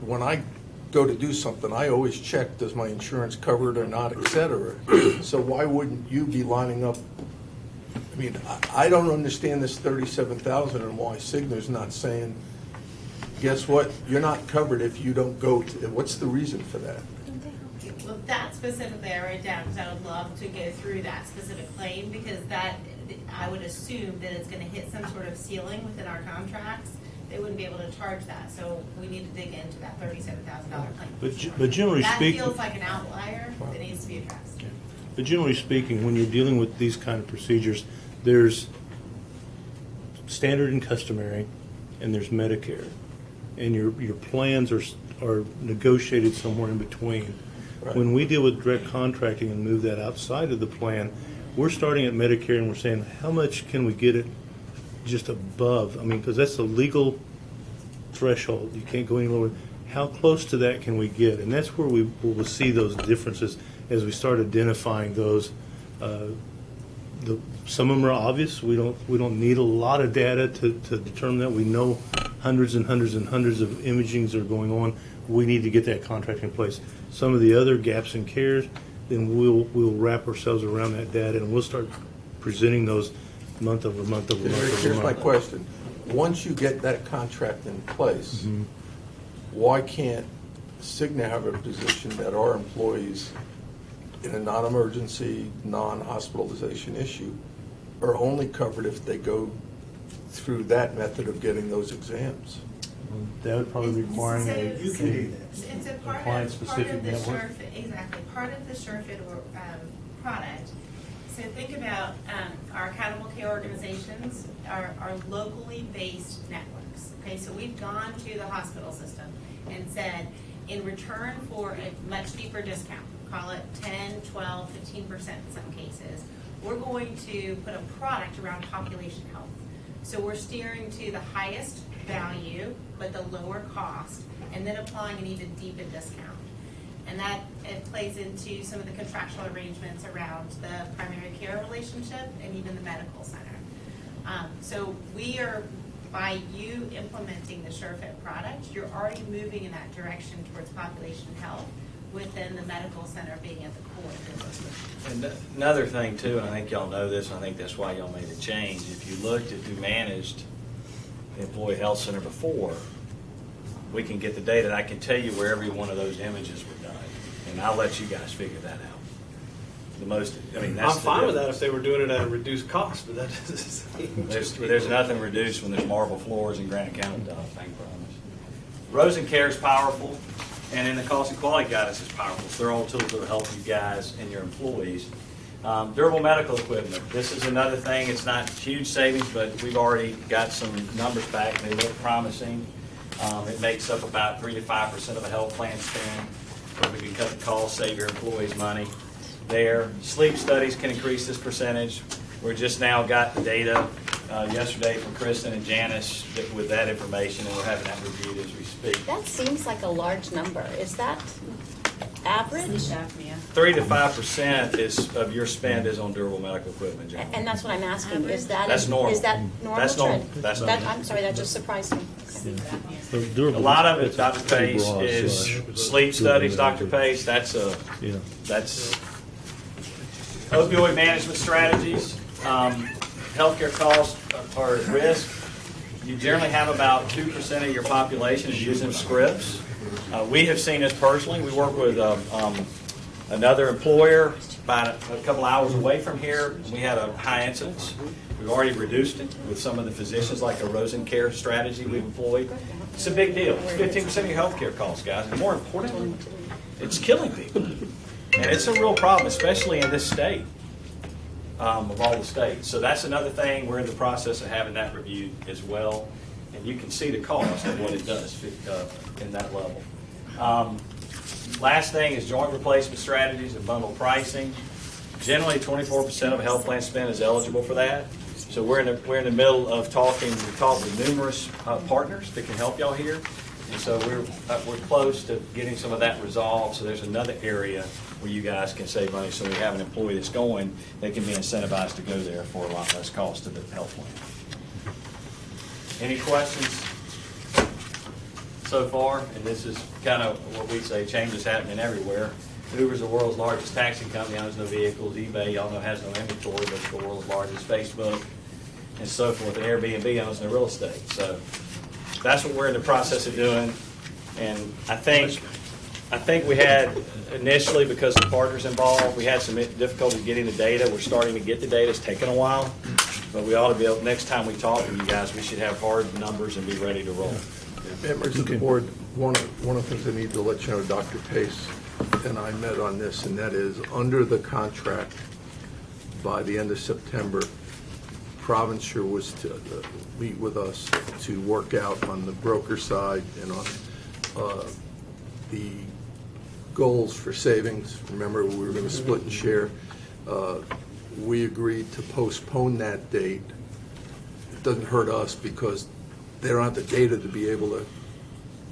when I go to do something, I always check, does my insurance cover it or not, et cetera. So why wouldn't you be lining up? I mean, I don't understand this 37,000 and why Cigna's not saying, guess what, you're not covered if you don't go to, what's the reason for that? Well, that specifically I write down because I would love to go through that specific claim, because that, I would assume that it's gonna hit some sort of ceiling within our contracts. They wouldn't be able to charge that, so we need to dig into that $37,000 claim. But generally That speaking, feels like an outlier that needs to be addressed. but generally speaking, when you're dealing with these kind of procedures, there's standard and customary, and there's Medicare, and your plans are negotiated somewhere in between. Right. When we deal with direct contracting and move that outside of the plan, we're starting at Medicare and we're saying, how much can we get it just above? I mean, because that's the legal threshold. You can't go any lower. How close to that can we get? And that's where we will see those differences as we start identifying those. Some of them are obvious. We don't need a lot of data to determine that. We know hundreds and hundreds and hundreds of imagings are going on. We need to get that contract in place. Some of the other gaps in cares, then we'll wrap ourselves around that data and we'll start presenting those month over month over month over month. Here's my question. Once you get that contract in place, why can't Cigna have a position that our employees in a non-emergency, non-hospitalization issue are only covered if they go through that method of getting those exams? That would probably require It's a part client-specific of the network. exactly, part of the SureFit product. So think about our accountable care organizations are locally based networks. Okay, so we've gone to the hospital system and said, in return for a much deeper discount, call it 10, 12, 15% in some cases, we're going to put a product around population health. So we're steering to the highest value, but the lower cost, and then applying an even deeper discount. And that it plays into some of the contractual arrangements around the primary care relationship and even the medical center. So we are, by you implementing the SureFit product, you're already moving in that direction towards population health within the medical center being at the core of the system. And another thing too, and I think y'all know this, and I think that's why y'all made a change. If you looked at who managed the employee health center before, we can get the data. I can tell you where every one of those images were done, and I'll let you guys figure that out. That's I'm fine with that if they were doing it at a reduced cost, but that doesn't seem There's nothing reduced when there's marble floors and granite countertops, I promise. Rosen Care is powerful, and in the cost and quality guidance is powerful. So they're all tools that will help you guys and your employees. Durable medical equipment. This is another thing. It's not huge savings, but we've already got some numbers back. They look promising. It makes up about 3 to 5% of a health plan spend. Where we can cut the cost, save your employees money there. Sleep studies can increase this percentage. We just now got the data yesterday from Kristen and Janice with that information, and we're having that reviewed as we speak. That seems like a large number. Is that average? 3 to 5% of your spend is on durable medical equipment, John. And that's what I'm asking. Is that That's normal. Is that normal? That's normal. trend? That's normal. I'm sorry, that just surprised me. A lot of it, Dr. Pace, is sleep studies, Dr. Pace. That's opioid management strategies. Healthcare costs are at risk. You generally have about 2% of your population is using scripts. We have seen this personally. We work with another employer about a couple hours away from here. We had a high incidence. We've already reduced it with some of the physicians, like a Rosen Care strategy we've employed. It's a big deal. It's 15% of your healthcare costs, guys. And more importantly, it's killing people. And it's a real problem, especially in this state, of all the states. So that's another thing. We're in the process of having that reviewed as well. And you can see the cost of what it does in that level. Last thing is joint replacement strategies and bundle pricing. Generally, 24% of health plan spend is eligible for that. So we're in the middle of talking. We talked with numerous partners that can help y'all here, and so we're close to getting some of that resolved. So there's another area where you guys can save money. So we have an employee that's going, they can be incentivized to go there for a lot less cost to the health plan. Any questions so far? And this is kind of what we say, change is happening everywhere. Uber's the world's largest taxi company, owns no vehicles. eBay, y'all know, has no inventory, but it's the world's largest. Facebook, and so forth. And Airbnb owns no real estate. So that's what we're in the process of doing. And I think we had initially, because the partners involved, we had some difficulty getting the data. We're starting to get the data. It's taken a while, but we ought to be able, next time we talk with you guys, we should have hard numbers and be ready to roll. Members of the board, one of the things I need to let you know, Dr. Pace and I met on this, and that is under the contract by the end of September, Proventure was to meet with us to work out on the broker side and on the goals for savings. Remember, we were going to split and share. We agreed to postpone that date. It doesn't hurt us because they don't have the data to be able to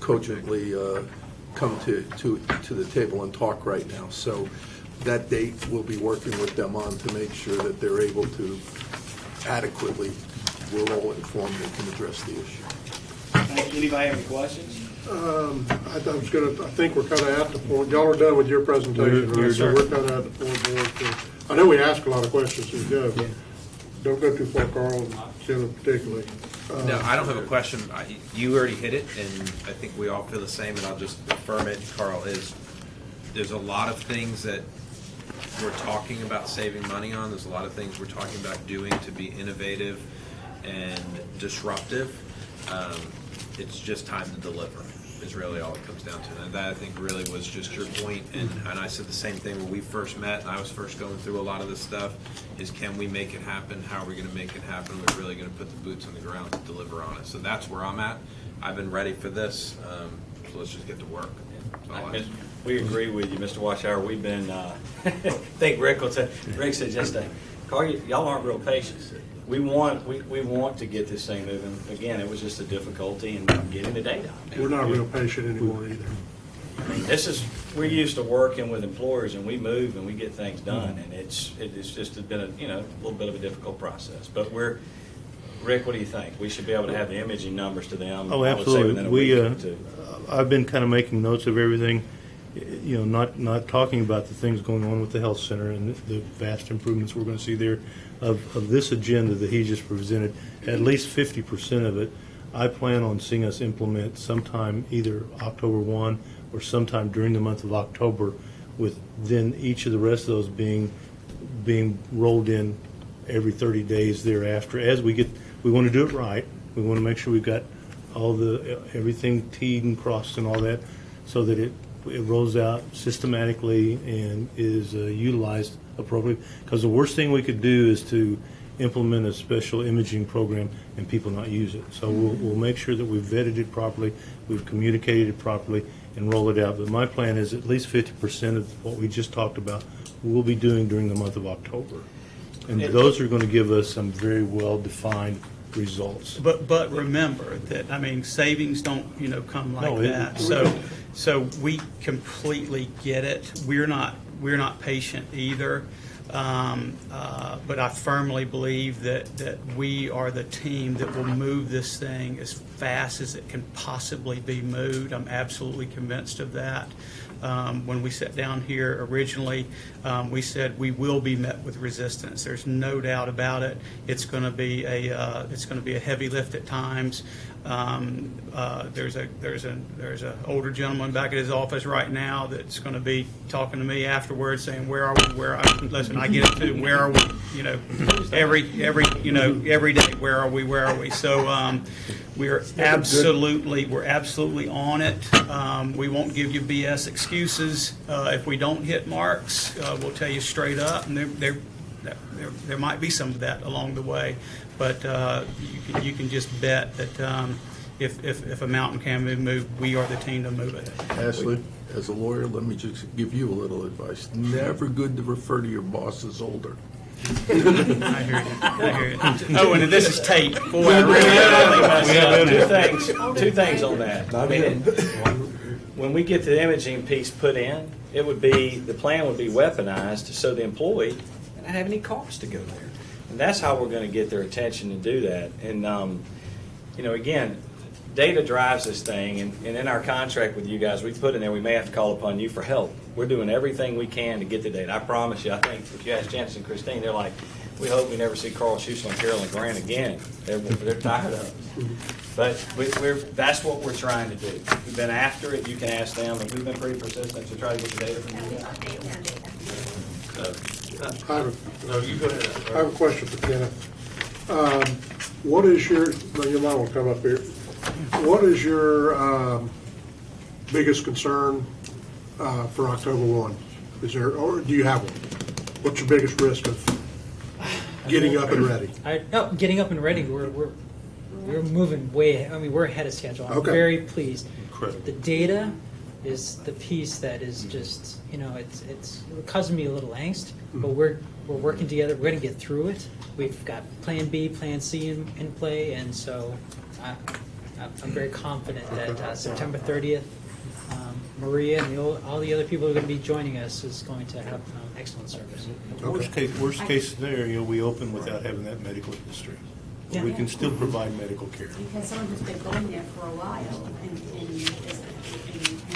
cogently come to the table and talk right now. So that date we'll be working with them on to make sure that they're able to adequately, we're all informed and can address the issue. Anybody have any questions? I think we're kind of at the point. Y'all are done with your presentation, right? Yes, sir. So we're kind of at the point where I know we ask a lot of questions as we go. Yeah. Don't go too far, Carl, and Jim particularly. No, I don't have a question. You already hit it, and I think we all feel the same, and I'll just affirm it, Carl, there's a lot of things that we're talking about saving money on. There's a lot of things we're talking about doing to be innovative and disruptive. It's just time to deliver is really all it comes down to. And that, I think, really was just your point. And I said the same thing when we first met and I was first going through a lot of this stuff, is can we make it happen? How are we going to make it happen? We're really going to put the boots on the ground to deliver on it. So that's where I'm at. I've been ready for this. So let's just get to work. We agree with you, Mr. Watchhour. We've been, I think Rick said just, Carl, y'all aren't real patient. We want to get this thing moving. Again, it was just a difficulty in getting the data. We're not real patient anymore either. I mean, we're used to working with employers, and we move and we get things done, and it's just been a little bit of a difficult process. But Rick, what do you think? We should be able to have the imaging numbers to them. Oh, absolutely. I've been kind of making notes of everything. Not talking about the things going on with the health center and the vast improvements we're going to see there. Of this agenda that he just presented, at least 50% of it, I plan on seeing us implement sometime either October 1 or sometime during the month of October, with then each of the rest of those being rolled in every 30 days thereafter. We want to do it right. We want to make sure we've got everything teed and crossed and all that, so that it rolls out systematically and is utilized appropriately. Because the worst thing we could do is to implement a special imaging program and people not use it. So we'll make sure that we've vetted it properly, we've communicated it properly, and roll it out. But my plan is at least 50% of what we just talked about we'll be doing during the month of October. And those are going to give us some very well-defined results. But remember that, savings don't, come like that. So we completely get it. We're not patient either. But I firmly believe that we are the team that will move this thing as fast as it can possibly be moved. I'm absolutely convinced of that. When we sat down here originally, we said we will be met with resistance. There's no doubt about it. It's going to be a heavy lift at times. There's a older gentleman back at his office right now that's going to be talking to me afterwards, saying, "Where are we? Listen, I get it too. Where are we? Every day. Where are we? So we're absolutely on it. We won't give you BS excuses if we don't hit marks. We'll tell you straight up, and there might be some of that along the way, but you can just bet that if a mountain can be moved, we are the team to move it. Ashley, as a lawyer, let me just give you a little advice. Never good to refer to your boss as older. I hear you. Oh, and this is tape. Boy, I really two things on that. I mean, when we get the imaging piece put in, the plan would be weaponized so the employee doesn't have any cost to go there. And that's how we're going to get their attention to do that. And, again, data drives this thing, and in our contract with you guys, we put in there we may have to call upon you for help. We're doing everything we can to get the data. I promise you, I think if you ask Janice and Christine, they're like, we hope we never see Carl Schusel and Carolyn Grant again. They're tired of it. But that's what we're trying to do. We've been after it. You can ask them, but we've been pretty persistent to try to get the data from you. You go ahead. I have a question for Kenneth. What is you might want to come up here. What is your biggest concern for October 1? Or do you have one? What's your biggest risk of getting up and ready? Getting up and ready. We're moving way. I mean, we're ahead of schedule. I'm very pleased. Incredible. The data is the piece that is just it causing me a little angst. But we're working together. We're going to get through it. We've got Plan B, Plan C in play, and so I'm very confident that September 30th, Maria and all the other people who are going to be joining us is going to have excellent service. Worst case scenario, we open without having that medical history. Yeah. We can still provide medical care. Because someone who's been going there for a while and you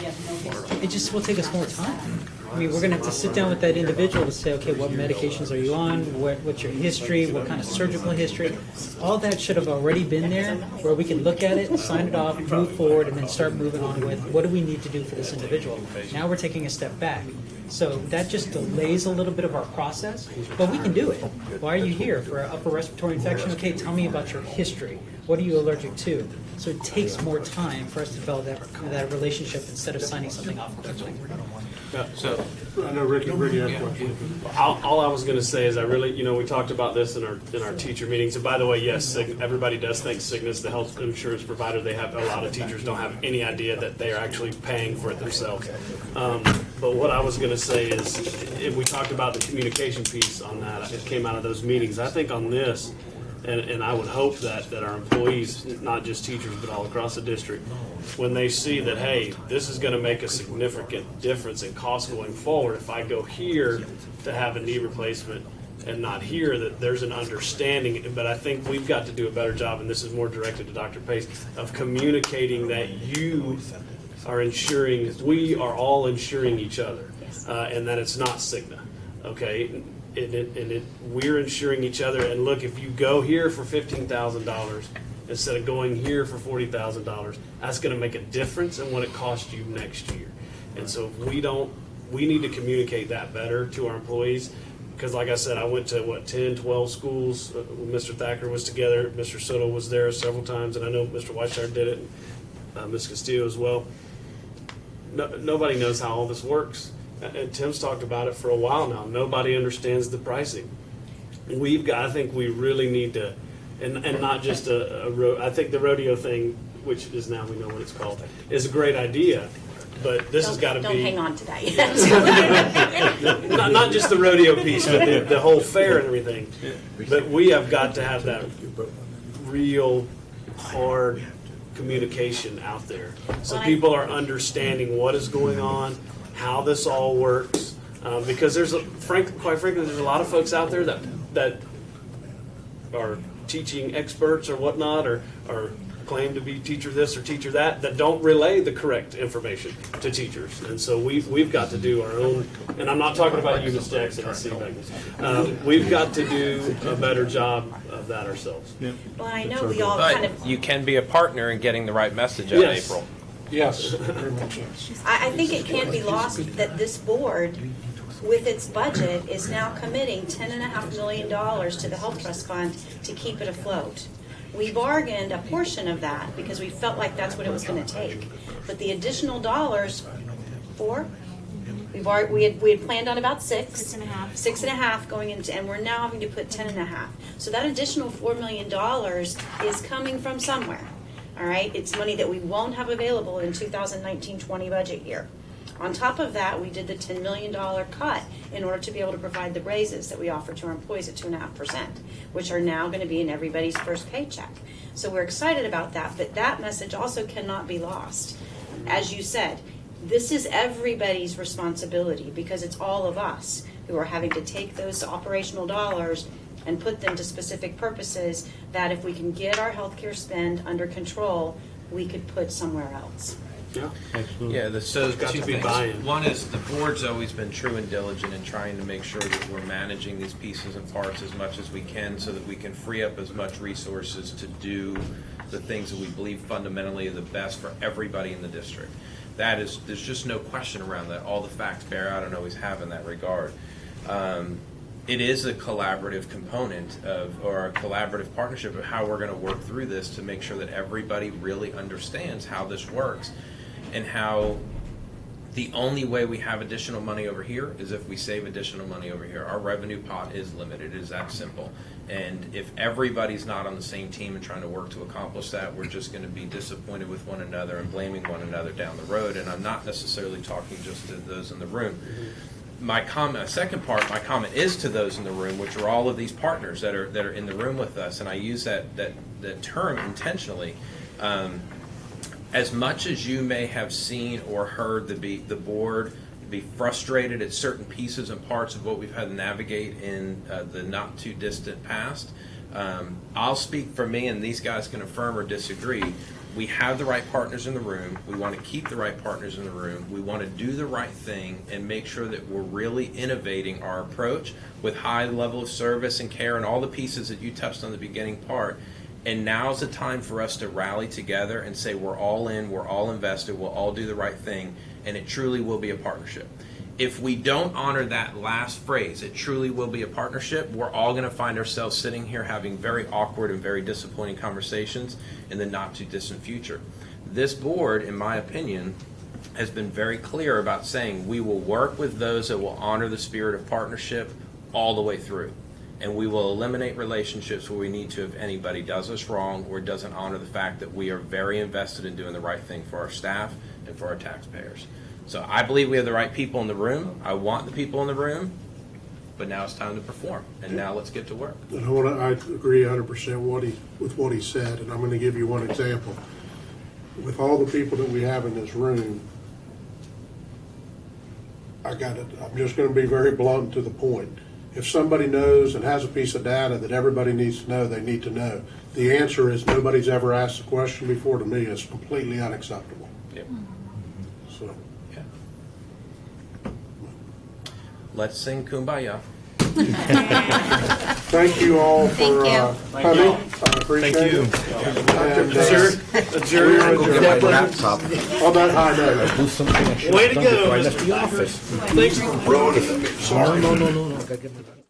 have no history. It just will take us more time. I mean, we're going to have to sit down with that individual to say, okay, what medications are you on? What's your history? What kind of surgical history? All that should have already been there where we can look at it, sign it off, move forward, and then start moving on with what do we need to do for this individual. Now we're taking a step back. So that just delays a little bit of our process, but we can do it. Why are you here? For an upper respiratory infection? Okay, tell me about your history. What are you allergic to? So it takes more time for us to develop that relationship instead of signing something off quickly. So I know Ricky had a question. all I was going to say is I really, we talked about this in our teacher meetings. And by the way, yes, everybody does think Cygnus, the health insurance provider, they have a lot of teachers don't have any idea that they are actually paying for it themselves. But what I was going to say is, if we talked about the communication piece on that, it came out of those meetings. I think on this, and I would hope that our employees, not just teachers, but all across the district, when they see that, hey, this is going to make a significant difference in cost going forward, if I go here to have a knee replacement and not here, that there's an understanding. But I think we've got to do a better job, and this is more directed to Dr. Pace, of communicating that you are ensuring, we are all insuring each other, and that it's not Cigna, okay? We're insuring each other. And look, if you go here for $15,000 instead of going here for $40,000, that's going to make a difference in what it costs you next year. And so if we need to communicate that better to our employees. Because like I said, I went to 10, 12 schools. Mr. Thacker was together. Mr. Soto was there several times, and I know Mr. Whiteshire did it, and Ms. Castillo as well. Nobody knows how all this works. And Tim's talked about it for a while now. Nobody understands the pricing. I think we really need to, and not just I think the rodeo thing, which is now we know what it's called, is a great idea. But this has got to be. Don't hang on to that yet. not just the rodeo piece, but the whole fair and everything. But we have got to have that real hard communication out there, so people are understanding what is going on, how this all works, because quite frankly, there's a lot of folks out there that are teaching experts or whatnot, or claim to be teacher this or teacher that don't relay the correct information to teachers. And so we've got to do our own, and I'm not talking about you, Ms. Jackson, I see back. We've got to do a better job of that ourselves. Well, I know we all kind But of. you can be a partner in getting the right message out Yes. April. Yes, very much so. I think it can't be lost that this board, with its budget, is now committing $10.5 million to the Health Trust Fund to keep it afloat. We bargained a portion of that because we felt like that's what it was going to take. But the additional dollars, we had planned on about six and a half going into, and we're now having to put 10.5. So that additional $4 million is coming from somewhere. All right, it's money that we won't have available in 2019-20 budget year. On top of that, we did the $10 million cut in order to be able to provide the raises that we offer to our employees at 2.5%, which are now going to be in everybody's first paycheck. So we're excited about that, but that message also cannot be lost. As you said, this is everybody's responsibility because it's all of us who are having to take those operational dollars and put them to specific purposes that if we can get our healthcare spend under control, we could put somewhere else. Yeah. Yeah, so got two to be things. buy-in. One is the board's always been true and diligent in trying to make sure that we're managing these pieces and parts as much as we can so that we can free up as much resources to do the things that we believe fundamentally are the best for everybody in the district. That is, there's just no question around that. All the facts bear out and always have in that regard. It is a collaborative component of, or a collaborative partnership of how we're going to work through this to make sure that everybody really understands how this works and how the only way we have additional money over here is if we save additional money over here. Our revenue pot is limited. It is that simple. And if everybody's not on the same team and trying to work to accomplish that, we're just going to be disappointed with one another and blaming one another down the road. And I'm not necessarily talking just to those in the room. My comment, second part, my comment is to those in the room, which are all of these partners that are in the room with us, and I use that term intentionally. As much as you may have seen or heard the board be frustrated at certain pieces and parts of what we've had to navigate in the not too distant past, I'll speak for me, and these guys can affirm or disagree. We have the right partners in the room. We want to keep the right partners in the room. We want to do the right thing and make sure that we're really innovating our approach with high level of service and care and all the pieces that you touched on the beginning part. And now's the time for us to rally together and say we're all in, we're all invested, we'll all do the right thing, and it truly will be a partnership. If we don't honor that last phrase, it truly will be a partnership, we're all going to find ourselves sitting here having very awkward and very disappointing conversations in the not too distant future. This board, in my opinion, has been very clear about saying we will work with those that will honor the spirit of partnership all the way through. And we will eliminate relationships where we need to if anybody does us wrong or doesn't honor the fact that we are very invested in doing the right thing for our staff and for our taxpayers. So I believe we have the right people in the room. I want the people in the room, but now it's time to perform. And now let's get to work. And I agree 100% with what he said, and I'm going to give you one example. With all the people that we have in this room, I'm just going to be very blunt to the point. If somebody knows and has a piece of data that everybody needs to know, they need to know. The answer is nobody's ever asked the question before. To me, it's completely unacceptable. Yep. So. Yeah. Let's sing Kumbaya. Thank you all for coming. I appreciate Thank you. it. And, Adjourn. Go get my laptop. on that high note. Do something I should Way have to done go, before I Mr. left the office. Thanks for ruining the No. I gotta get my laptop.